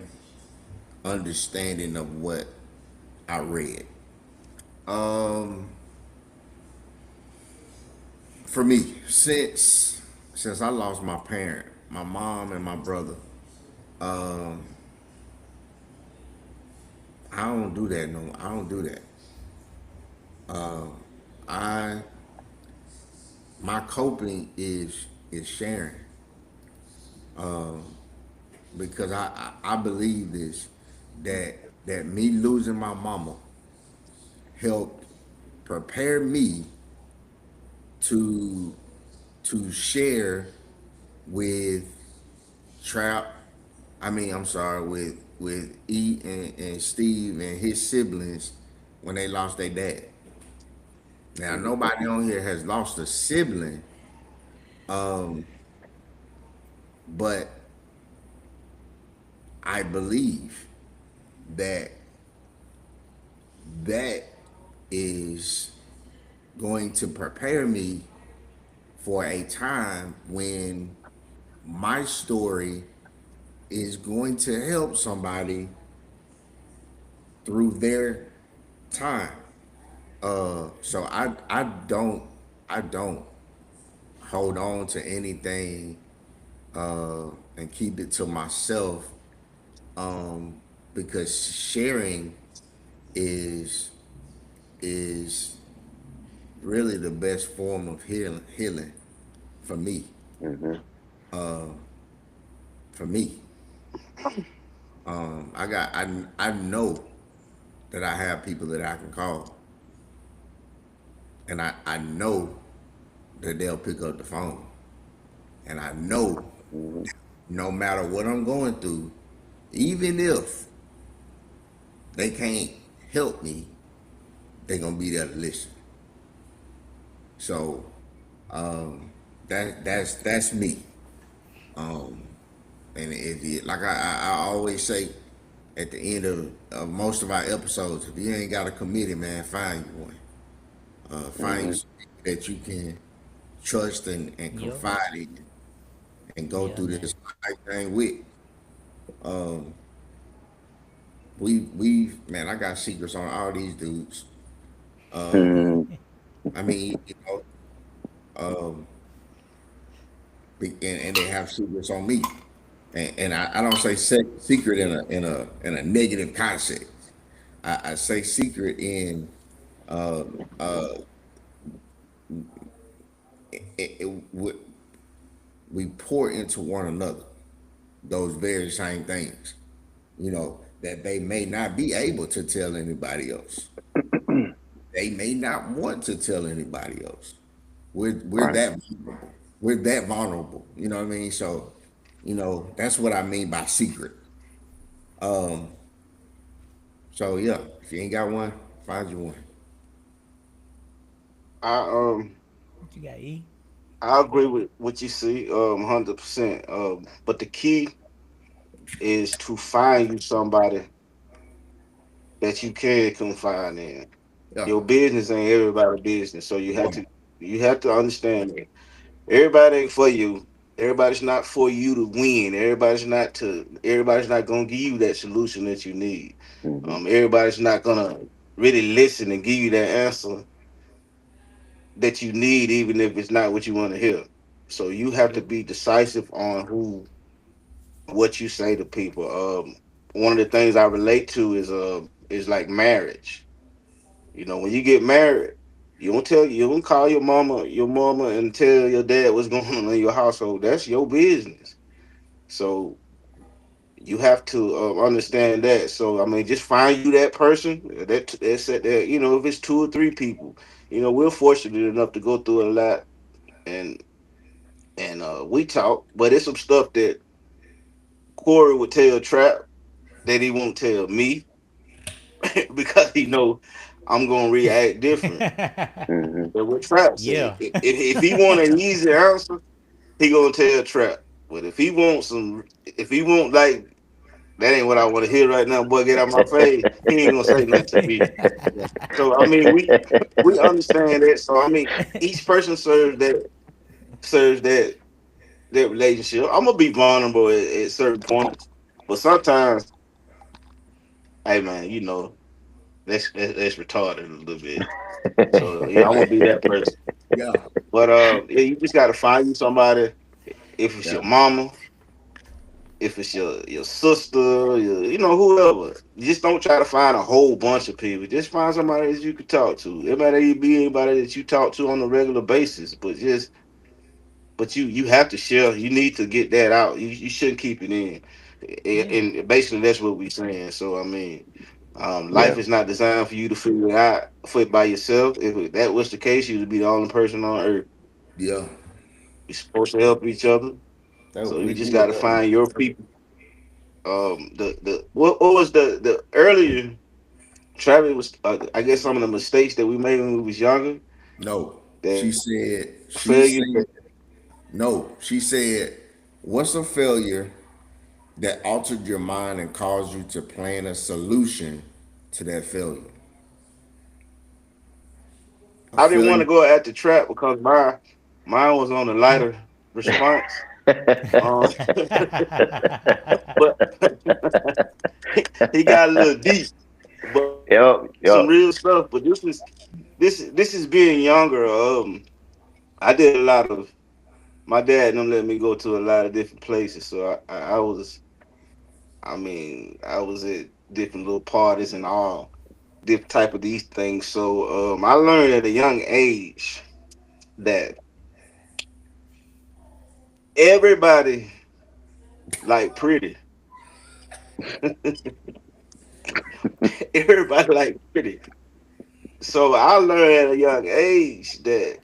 understanding of what I read. Um, for me, since I lost my parent, my mom and my brother, um, I don't do that no. I don't do that. I My coping is sharing, because I believe this, that me losing my mama helped prepare me to share with Trap. I'm sorry, with E and Steve and his siblings when they lost their dad. Now nobody on here has lost a sibling, but I believe that that is going to prepare me for a time when my story is going to help somebody through their time. So I don't hold on to anything and keep it to myself, because sharing is is really the best form of healing for me. Hmm. For me, I know that I have people that I can call, and I know that they'll pick up the phone, and I know Hmm. no matter what I'm going through, even if they can't help me, they're gonna be there to listen. So that's me. And if you, like I always say at the end of most of our episodes, if you ain't got a committee, man, find you one. Find you Hmm. some people that you can trust and Yep. confide in and go Yeah, through man. this life thing with. We man, I got secrets on all these dudes. I mean, and they have secrets on me. And I don't say secret in a negative concept. I say secret in what we pour into one another. Those very same things, that they may not be able to tell anybody else. They may not want to tell anybody else. We're Right. that vulnerable. We're that vulnerable. You know what I mean? So, that's what I mean by secret. So yeah, if you ain't got one, find you one. I What you got, E? I agree with what you see, 100%. But the key is to find you somebody that you can confide in. Yeah. Your business ain't everybody's business, so Come you have to understand that everybody ain't for you. Everybody's not for you to win. Everybody's not gonna give you that solution that you need. Hmm. Everybody's not gonna really listen and give you that answer that you need, even if it's not what you want to hear. So you have to Yep. be decisive on who what you say to people. One of the things I relate to is like marriage. When you get married, you don't call your mama and tell your dad what's going on in your household. That's your business. So you have to understand that. So I mean, just find you that person that's at that. If it's two or three people, we're fortunate enough to go through a lot, and and we talk. But it's some stuff that Corey would tell Trap that he won't tell me because he know I'm gonna react different. Hmm. But what Trap said, Yeah. if he want an easy answer, he gonna tell Trap. But if he want like that ain't what I want to hear right now, boy, get out my face. He ain't gonna say nothing to me. So I mean, we understand that. So I mean, each person serves that relationship. I'm gonna be vulnerable at certain points, but sometimes, hey man, that's retarded a little bit. So I'm gonna be that person. Yeah, But yeah, you just gotta find you somebody. If it's yeah, your mama, if it's your sister, whoever. You just don't try to find a whole bunch of people. Just find somebody that you can talk to. It might even be anybody that you talk to on a regular basis, but you have to share. You need to get that out. You shouldn't keep it in. Yeah. And basically that's what we're saying. So I mean, life Yeah. is not designed for you to figure it out for it by yourself. If that was the case, you would be the only person on earth. yeah. We're supposed to help each other. So you We just do got to that. find your people. The what was the earlier Travis was I guess some of the mistakes that we made when we was younger No, that she failure. said, no, she said, what's a failure that altered your mind and caused you to plan a solution to that failure? A I didn't want failure. to go at the trap because mine was on a lighter response. But he got a little deep, but Yep. some Yep. real stuff. But this is being younger. I did a lot of my dad and them let me go to a lot of different places, so I was at different little parties and all different type of these things. So I learned at a young age that everybody like pretty. Everybody like pretty. So I learned at a young age that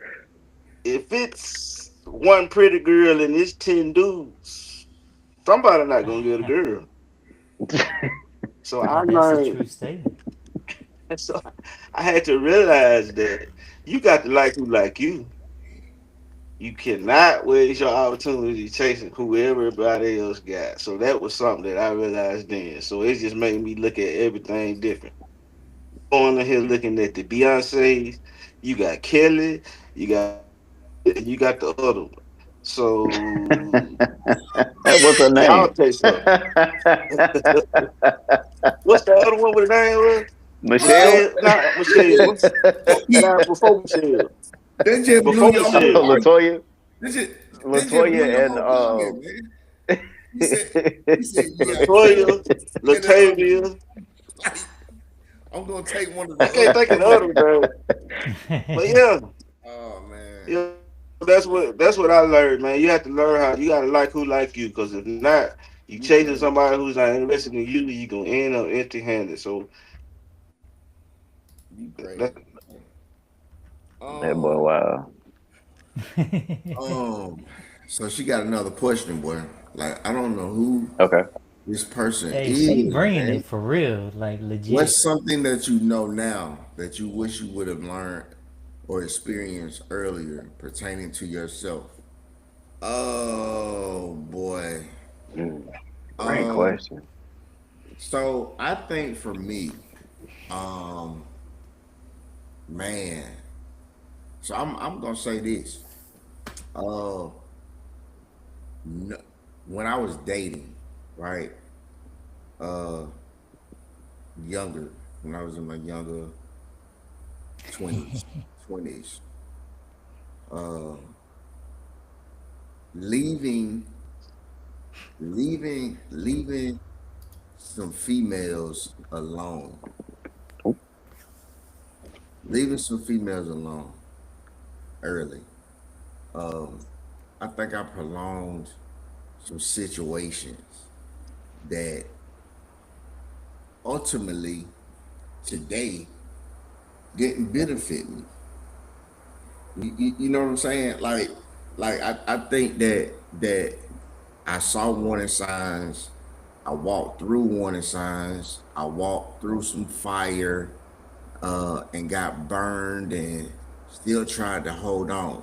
if it's one pretty girl and it's 10 dudes, somebody not gonna get a girl. So I That's a learned true statement. so I had to realize that you got to like who like you. You cannot waste your opportunity chasing who everybody else got. So that was something that I realized then. So it just made me look at everything different. On here looking at the Beyonce's, you got Kelly, you got and you got the other one. So What's her y'all name? take some. What's the other one with the name was? Michelle. Michelle, not Michelle. What's not before Michelle? That just blew Before your whole Michelle. argument. Latoya. That just, that just blew your Latoya and whole argument, man. He said, you got Kelly Latoya, and the other one. Latavia. Like, I'm gonna take one of the I can't other think of the two. other one. But yeah, Oh man. yeah, that's what I learned, man. You have to learn how you gotta like who like you, because if not, you chasing Okay. somebody who's not interested in you, you gonna end up empty handed. So You crazy. that That boy, Um, wow. um, so she got another question, boy. Like, I don't know who Okay. this person Hey, she is, bringing man. it for real, like legit. What's something that you know now that you wish you would have learned or experienced earlier pertaining to yourself? Oh boy. Mm, great Um, question. so I think for me, man. So I'm gonna say this. Uh, no, when I was dating, right? Uh, younger, when I was in my younger twenties, twenties, uh, leaving, leaving some females alone, Oop. leaving some females alone early. Um, I think I prolonged some situations that ultimately today didn't benefit me. You know what I'm saying? Like, like I think that I saw warning signs. I walked through warning signs. I walked through some fire, and got burned, and still tried to hold on.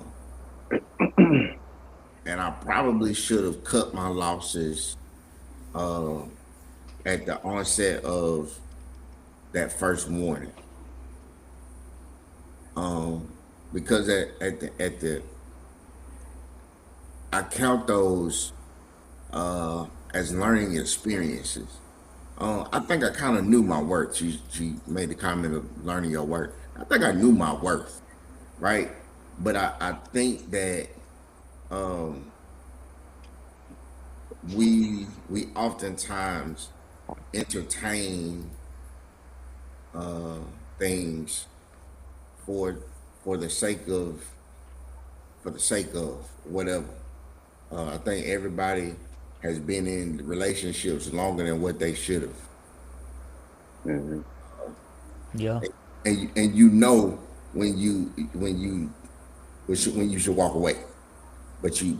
And I probably should have cut my losses uh, at the onset of that first warning, um, because at the I count those as learning experiences. I think I kind of knew my worth. She made the comment of learning your worth. I think I knew my worth, right? But I think that um, we oftentimes entertain uh, things for for the sake of whatever. I think everybody has been in relationships longer than what they should have, Mhm. Yeah. and you know when when you should walk away, but you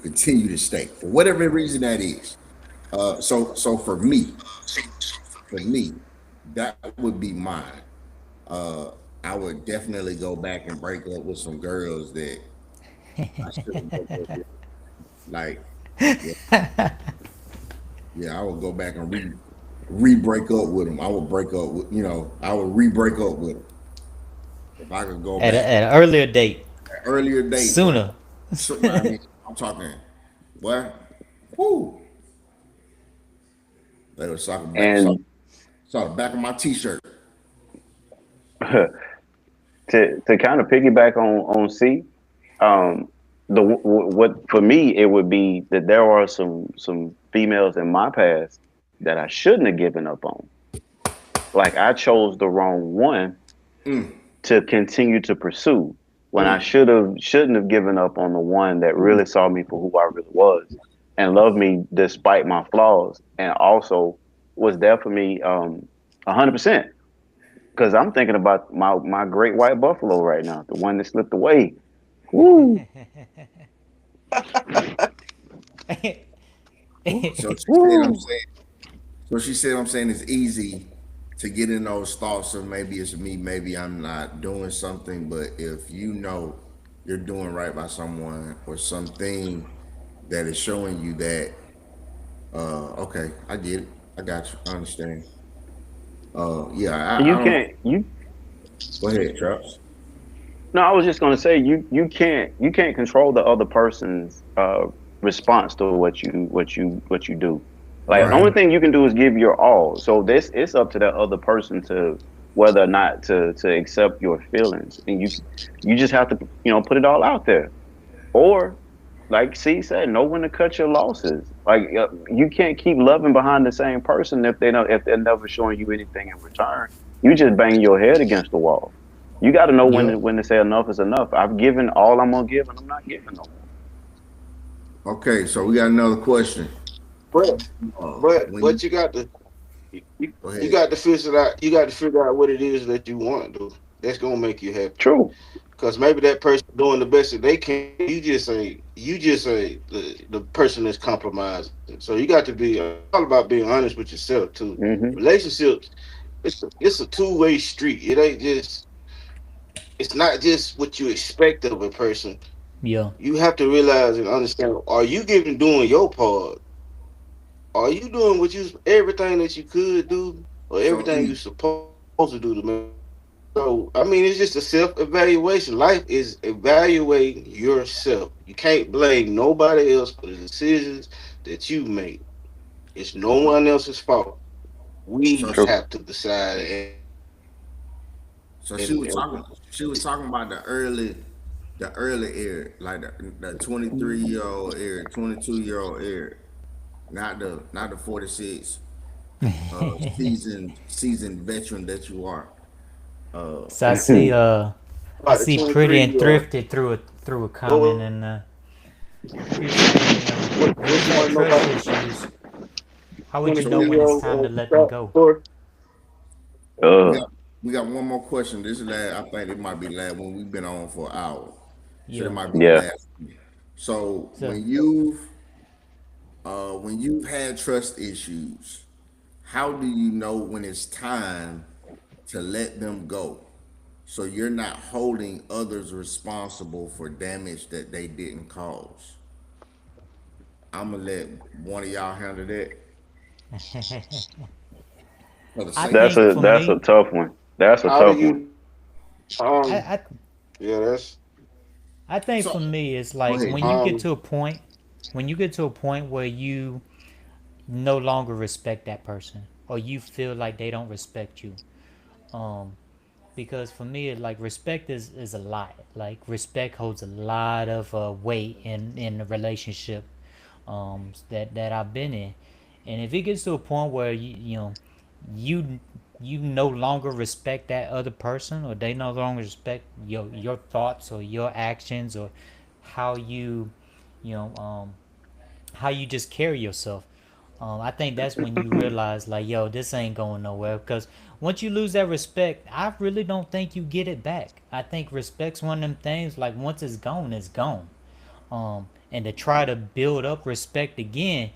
continue to stay for whatever reason that is. So for me, that would be mine. Uh, I would definitely go back and break up with some girls that I shouldn't break up with. Like, yeah, yeah, I would go back and re-break up with them. I would break up with, I would re-break up with them if I could go back At an earlier date, at earlier date. But sooner. so, I mean, I'm talking, what? Whoo! They were And saw the back of my t-shirt. to kind of piggyback on C, um, what for me it would be that there are some females in my past that I shouldn't have given up on. Like I chose the wrong one Mm, to continue to pursue when I mm, shouldn't have given up on the one that really saw me for who I really was and loved me despite my flaws and also was there for me 100%. Because I'm thinking about my great white buffalo right now, the one that slipped away. Woo, So she said, I'm woo. saying. So she said, I'm saying it's easy to get in those thoughts of maybe it's me, maybe I'm not doing something. But if you know you're doing right by someone or something that is showing you that, okay, I get it. I got you. I understand. Yeah, I You don't. can't you Go ahead, Traps. no, I was just gonna say you can't control the other person's response to what you do. Like Right. only thing you can do is give your all. So this it's up to that other person to whether or not to accept your feelings, and you just have to put it all out there. Or like C said, know when to cut your losses. Like you can't keep loving behind the same person if they're never showing you anything in return. You just bang your head against the wall. You got to know Yup. when to say enough is enough. I've given all I'm gonna give, and I'm not giving no more. Okay, so we got another question. But When you but you, go you ahead. got to figure it out. You got to figure out what it is that you want, though. That's gonna make you happy. True. Because maybe that person doing the best that they can. You just say the person that's compromising. So you got to be all about being honest with yourself too. Hmm. Relationships, it's a two-way street. It ain't just it's not just what you expect of a person. Yeah. You have to realize and understand: are you giving doing your part? Are you doing everything that you could do, or So everything you E, supposed to do to make? So I mean, it's just a self-evaluation. Life is evaluating yourself. You can't blame nobody else for the decisions that you make. It's no one else's fault. so We True. have to decide So she and, was and talking. She was talking about the early era, like the 23-year-old era, 22-year-old era, not the 46 seasoned veteran that you are. Uh, So I about the see pretty 23 and year old. thrifty through a comment, What, and you're saying, when what you you got want to know trust about issues, how would you the so we know got when 23 year it's old time to let them Scott go? story? we uh, got we got one more question. This is last. I think it might be last when we've been on for an hour. So that Yeah. might be the Yeah. last one. So So when you've had trust issues, how do you know when it's time to let them go? So you're not holding others responsible for damage that they didn't cause. I'm gonna let one of y'all handle that for the I sake of think for That's a me, tough one. That's a How do tough one. you I, um I yeah, that's I think so. for me it's Go like ahead. when you get um to a point, when you get to a point where you no longer respect that person or you feel like they don't respect you. Um, because for me, like respect is a lot. Like respect holds a lot of weight in a relationship that I've been in, and if it gets to a point where you you no longer respect that other person or they no longer respect your thoughts or your actions or how you know how you just carry yourself. I think that's when you realize, like, yo, this ain't going nowhere. Because once you lose that respect, I really don't think you get it back. I think respect's one of them things, like, once it's gone, it's gone. And to try to build up respect again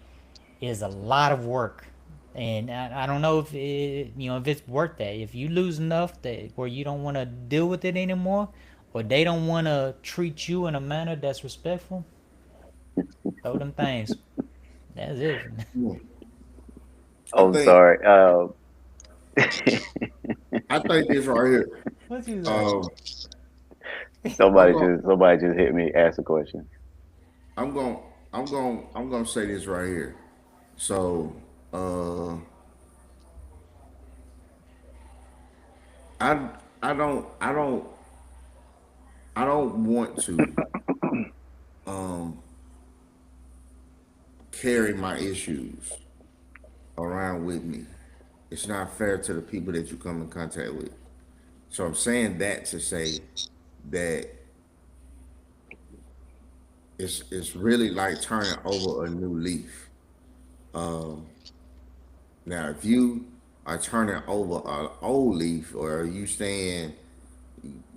is a lot of work. And I don't know if if it's worth that. If you lose enough that where you don't want to deal with it anymore, or they don't want to treat you in a manner that's respectful, throw them things. That's it. I I'm think sorry. I think this right here. What you say? Um, I'm gonna Somebody just hit me. Ask a question. I'm gonna I'm gonna say this right here. So uh, I I don't I don't I don't want to carry my issues around with me. It's not fair to the people that you come in contact with. So I'm saying that to say that it's really like turning over a new leaf. Now, if you are turning over an old leaf, or are you staying,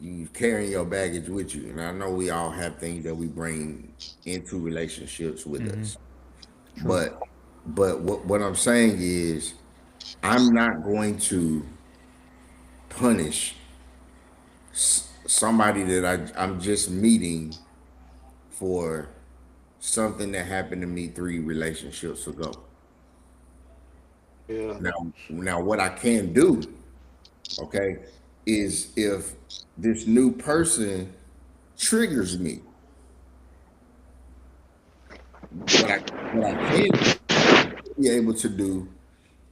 you carrying your baggage with you, and I know we all have things that we bring into relationships with us, True. but what I'm saying is, I'm not going to punish somebody that I'm just meeting for something that happened to me 3 relationships ago. yeah. Now, what I can do, okay, is if this new person triggers me, what I can be able to do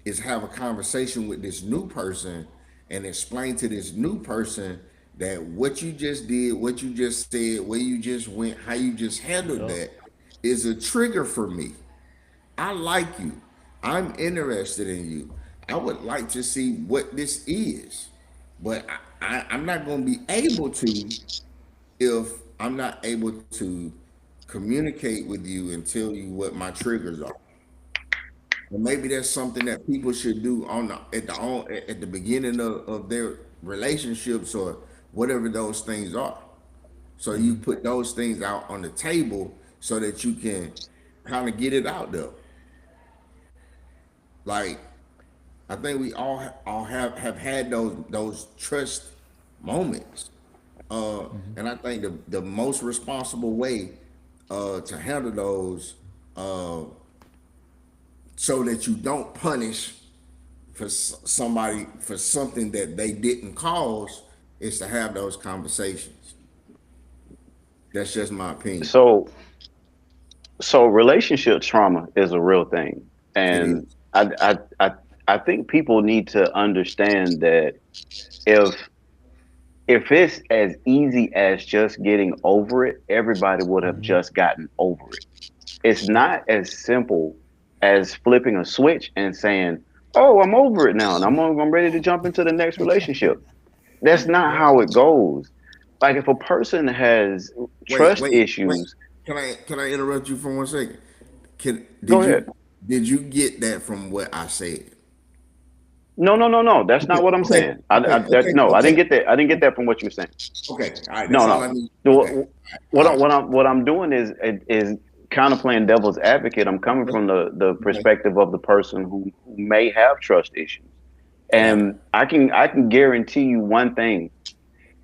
is have a conversation with this new person and explain to this new person that what you just did, what you just said, where you just went, how you just handled Yup. that is a trigger for me. I like you. I'm interested in you. I would like to see what this is, but I'm not going to be able to if I'm not able to communicate with you and tell you what my triggers are. And maybe that's something that people should do at the beginning of their relationships or whatever those things are. So you Hmm. put those things out on the table so that you can kind of get it out there. Like I think we all have had those trust moments. And I think the most responsible way to handle those uh, so that you don't punish for somebody for something that they didn't cause is to have those conversations. That's just my opinion. So, so relationship trauma is a real thing, It and is. I think people need to understand that if if it's as easy as just getting over it, everybody would have Hmm. just gotten over it. It's Yep. not as simple as flipping a switch and saying, "Oh, I'm over it now, and I'm ready to jump into the next relationship." That's not Yep. how it goes. Like if a person has Wait, trust wait, wait. issues, Can I interrupt you for 1 second? Can go did ahead. you did you get that from what I said? No. That's not what I'm Okay, saying. No, I okay. didn't get that. I didn't get that from what you're saying. Okay, all right. That's No, all I no. need. Okay, The- all What right. what I'm doing is kind of playing devil's advocate. I'm coming Okay, from the okay, perspective of the person who may have trust issues, got it. and I can guarantee you one thing: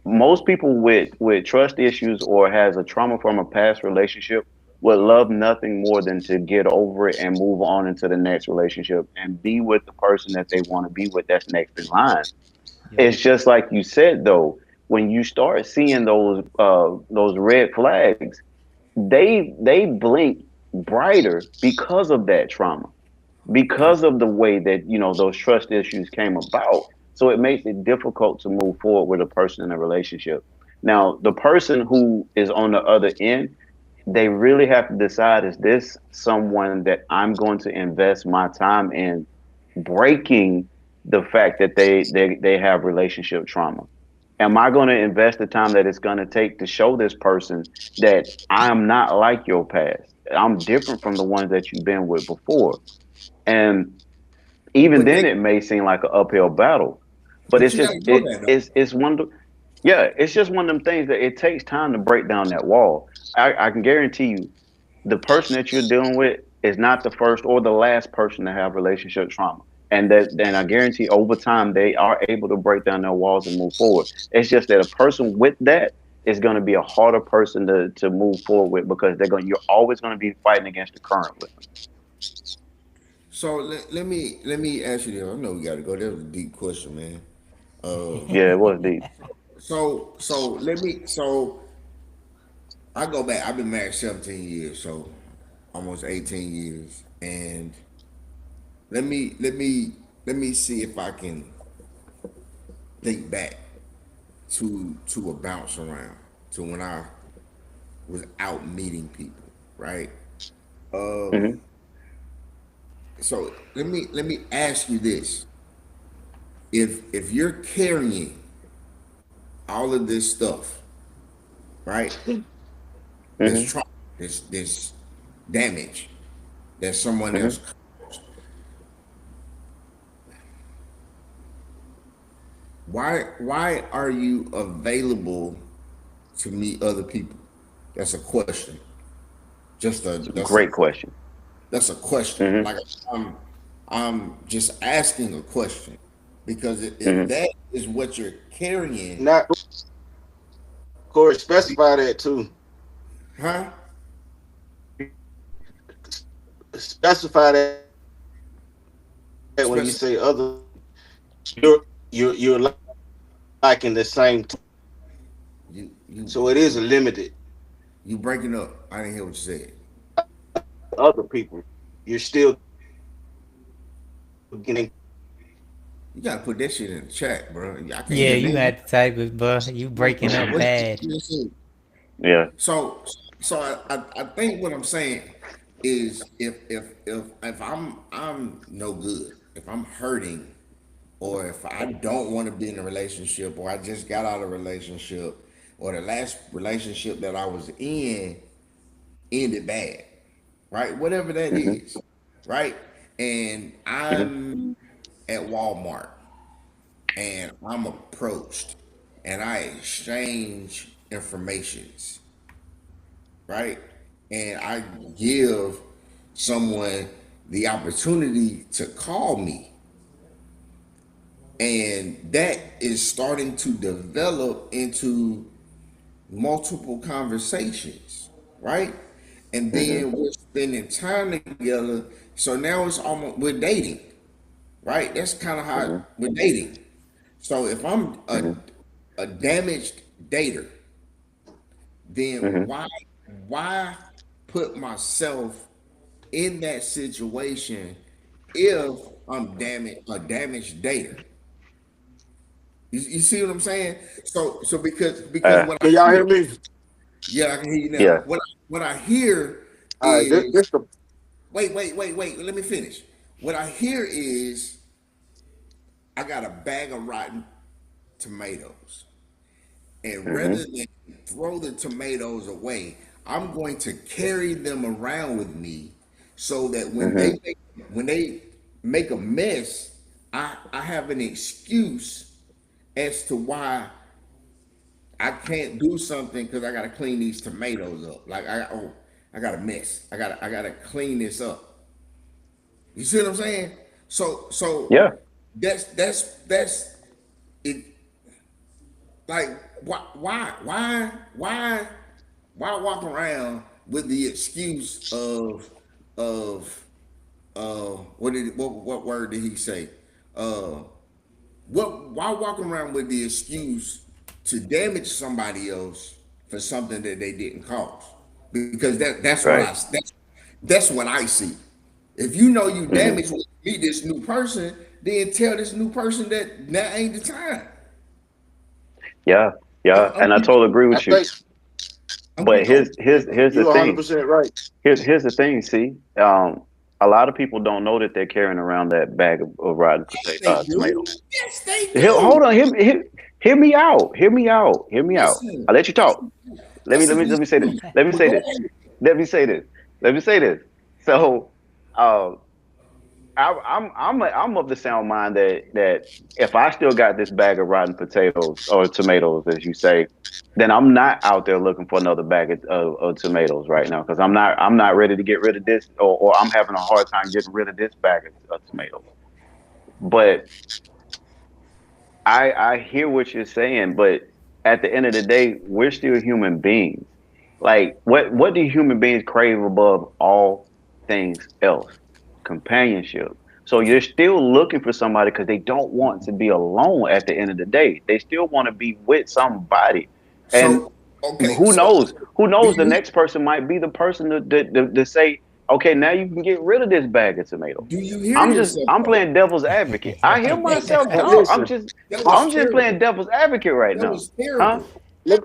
most people with trust issues or has a trauma from a past relationship would love nothing more than to get over it and move on into the next relationship and be with the person that they want to be with that's next in line. Yep. It's just like you said though, when you start seeing those red flags, they blink brighter because of that trauma, Yeah. because of the way that those trust issues came about. So it makes it difficult to move forward with a person in a relationship. Now, the person who is on the other end, they really have to decide, is this someone that I'm going to invest my time in breaking the fact that they have relationship trauma? Am I going to invest the time that it's going to take to show this person that I'm not like your past? I'm different from the ones that you've been with before. And even But then it may seem like an uphill battle, but but it's you just gotta know that though. it's one of yeah, it's just one of them things that it takes time to break down that wall. I can guarantee you the person that you're dealing with is not the first or the last person to have relationship trauma. And that then I guarantee over time they are able to break down their walls and move forward. It's just that a person with that is going to be a harder person to move forward with, because you're always going to be fighting against the current with them. So let me ask you this. I know we gotta go. That was a deep question, man. Yeah, it was deep. So I go back. I've been married 17 years, so almost 18 years, and let me see if I can think back to a bounce around to when I was out meeting people, right? Hmm. So let me ask you this: if you're carrying all of this stuff, right? This Hmm. trauma, this damage that someone Hmm. else caused, why are you available to meet other people? That's a question. Just a It's a that's a great question. that's a question. Hmm. Like I'm I'm just asking a question because if Hmm. that is what you're carrying, Not Corey, specify that too. huh? Specify that when you say other people. Spec- You're liking the same you you so it is a limited you breaking up. I didn't hear what you said. other people. You're still getting You gotta put that shit in the chat, bro. I can't Yeah, hear you nothing. had to type it, but you breaking up bad. You saying? Yeah. So so I think what I'm saying is if I'm no good, if I'm hurting, or if I don't want to be in a relationship, or I just got out of a relationship, or the last relationship that I was in ended bad, right? Whatever that Hmm. is, right? And Hmm. I'm at Walmart and I'm approached and I exchange informations, right? And I give someone the opportunity to call me. And that is starting to develop into multiple conversations, right? And Hmm. then we're spending time together. So now it's almost we're dating, right? That's kind of how Hmm. we're dating. So if I'm Hmm. a damaged dater, then Hmm. why put myself in that situation if I'm damaged dater? You see what I'm saying? So because what I Can y'all hear, hear me? yeah, I can hear you now. Yeah. What I hear All right, is this the wait. Let me finish. What I hear is I got a bag of rotten tomatoes, and Hmm. rather than throw the tomatoes away, I'm going to carry them around with me so that Hmm. when they make a mess, I have an excuse as to why I can't do something because I gotta clean these tomatoes up. Like I got a mess. I gotta clean this up. You see what I'm saying? So Yeah. that's it. Like why walk around with the excuse of what word did he say? Uh, what why walk around with the excuse to damage somebody else for something that they didn't cause? Because Right. that's what I see. If you know you Hmm. damaged when you meet this new person, then tell this new person that now ain't the time. Yeah. I'm, Yeah. I'm And I be totally agree I with you. think I'm be But cool. here's the you're 100 thing. percent right. Here's the thing. See, a lot of people don't know that they're carrying around that bag of rotten Yes, they tomatoes. do. Yes, they Hold do. on. Hear me out. Hear me out. Hear me out. Listen, I'll let you that's talk. that's an Let me say this. excuse. Let me But say go this. ahead. Let me say this. Let me say this. So, uh, I'm of the sound mind that if I still got this bag of rotten potatoes or tomatoes, as you say, then I'm not out there looking for another bag of tomatoes right now because I'm not ready to get rid of this, or I'm having a hard time getting rid of this bag of tomatoes. But I hear what you're saying, but at the end of the day, we're still human beings. Like what do human beings crave above all things else? Companionship. So you're still looking for somebody because they don't want to be alone at the end of the day. They still want to be with somebody. And So okay, Who do knows? The you next person might be the person to say, okay, now you can get rid of this bag of tomatoes. do you hear yourself I'm though? playing devil's advocate. I hear myself Hey, talk. listen, That I'm was just playing terrible. devil's advocate right That now. was Huh? terrible.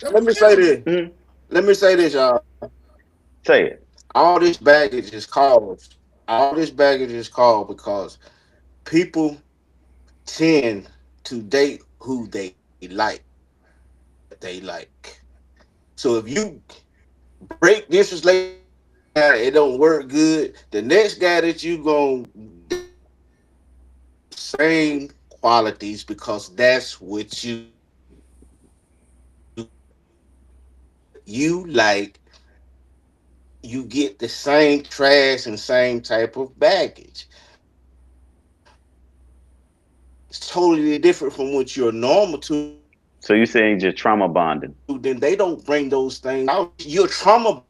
That let was me say terrible. this. Hmm. Let me say this, y'all. Say it. All this baggage is caused. All this baggage is called because people tend to date who they like, what they like. So if you break this relationship, it don't work good. The next guy that you gonna same qualities because that's what you like. You get the same trash and same type of baggage. It's totally different from what you're normal to. So you're saying just trauma bonding? Then they don't bring those things out. You're trauma.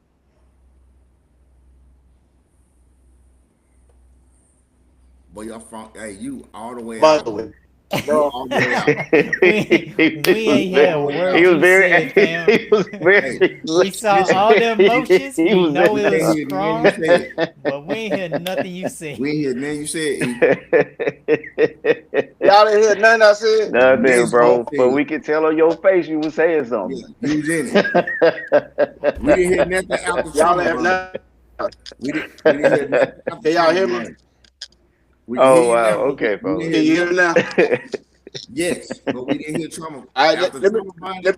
Boy, y'all from hey, you all the way By out, the way, bro. You bro. all the way out. we was ain't You hear very, a all the way word he out. was you very, said, fam. he was Hey, very, We saw listen, all the emotions. he We was know we it was ain't hear none you strong, said. but we ain't hear nothing you said. We ain't hear none you said. E. Y'all didn't hear nothing I said. Nothing, This you bro. But said. we can tell on your face you was saying Yeah, something. you was in it. We didn't hear nothing after Y'all trauma didn't have bond. nothing. We didn't hear nothing after Can y'all trauma hear me? bond. We can hear Oh you wow. now. Okay, We didn't fellas. Can hear you hear me nothing. now? Yes, but we didn't hear trauma All right, after let me trauma bonding. let,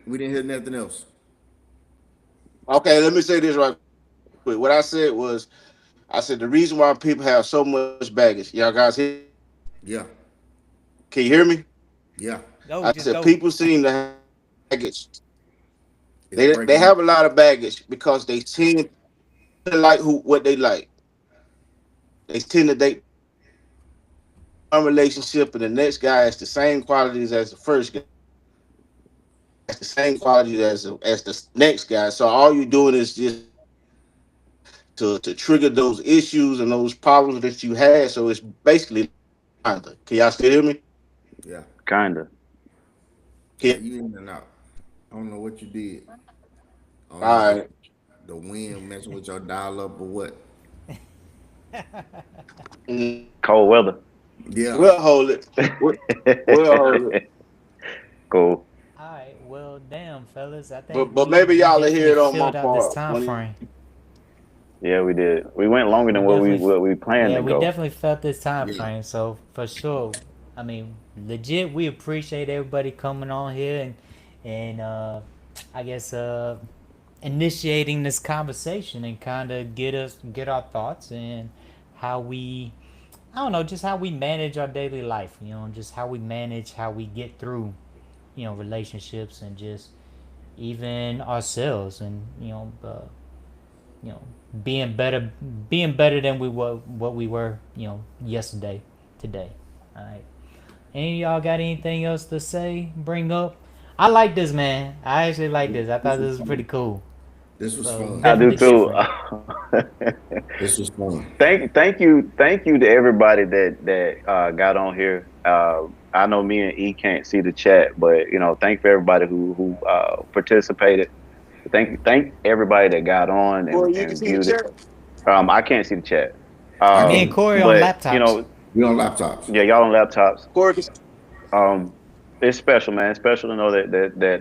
We didn't hear nothing else. okay, let me say this right quick. What I said was I said the reason why people have so much baggage. Y'all guys hear me? Yeah, Can you hear me? yeah. Go, I just said go. people seem to have baggage. It's They breaking up. have a lot of baggage because they tend to like who what they like. They tend to date one relationship and the next guy has the same qualities as the first guy, has the same qualities as the next guy. So all you're doing is just to trigger those issues and those problems that you had. So it's basically kinda. Can y'all still hear me? Yeah, Kinda. yeah. Can, You in and out. I don't know what you did. I don't know all if right. the wind messing with your dial up or what. Mm, Cold weather. Yeah. we'll hold it. We'll hold it. Cool. All right, well, damn, fellas, I think But we maybe we y'all will definitely hear it on my filled out this part. time When frame. Yeah, we did. We went longer We than definitely, what we planned yeah, to we go. definitely felt this time Yeah. frame. So for sure, I mean, legit, we appreciate everybody coming on here and I guess initiating this conversation and kind of get our thoughts and how we I don't know, just how we manage our daily life. You know, just how we manage, how we get through, relationships and just even ourselves, and you know, being better than we were what we were, yesterday, today. All right. Any of y'all got anything else to say? Bring up? I like this, man. I actually like this. I thought This this was was pretty fun. cool. This was So fun. I do definitely too. different. This was fun. Thank you to everybody that got on here. I know me and E can't see the chat, but thank for everybody who participated. Thank everybody that got on Boy, you can and see the viewed it. chat. I can't see the chat. I Me and can. Corey on But laptops. We on laptops. yeah, y'all on laptops. Corey, can Um, it's special, man. It's special to know that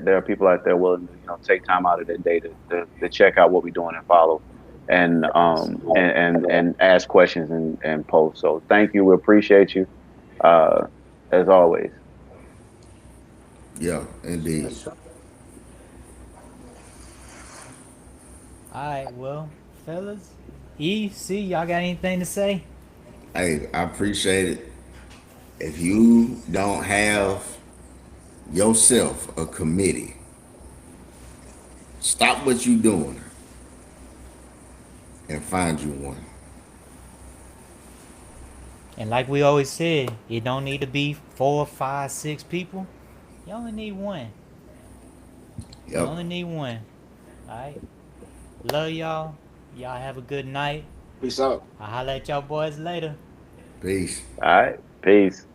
there are people out there willing to take time out of their day to check out what we're doing and follow, and ask questions and post. So thank you. We appreciate you, uh, as always. Yeah, indeed. All right, well, fellas, E, C, y'all got anything to say? Hey, I appreciate it. If you don't have yourself a committee, stop what you doing and find you one. And like we always said, it don't need to be 4, 5, 6 people. You only need one. You Yep. only need one. All right. Love y'all. Y'all have a good night. peace out. I'll holla at y'all boys later. Peace. All right, peace.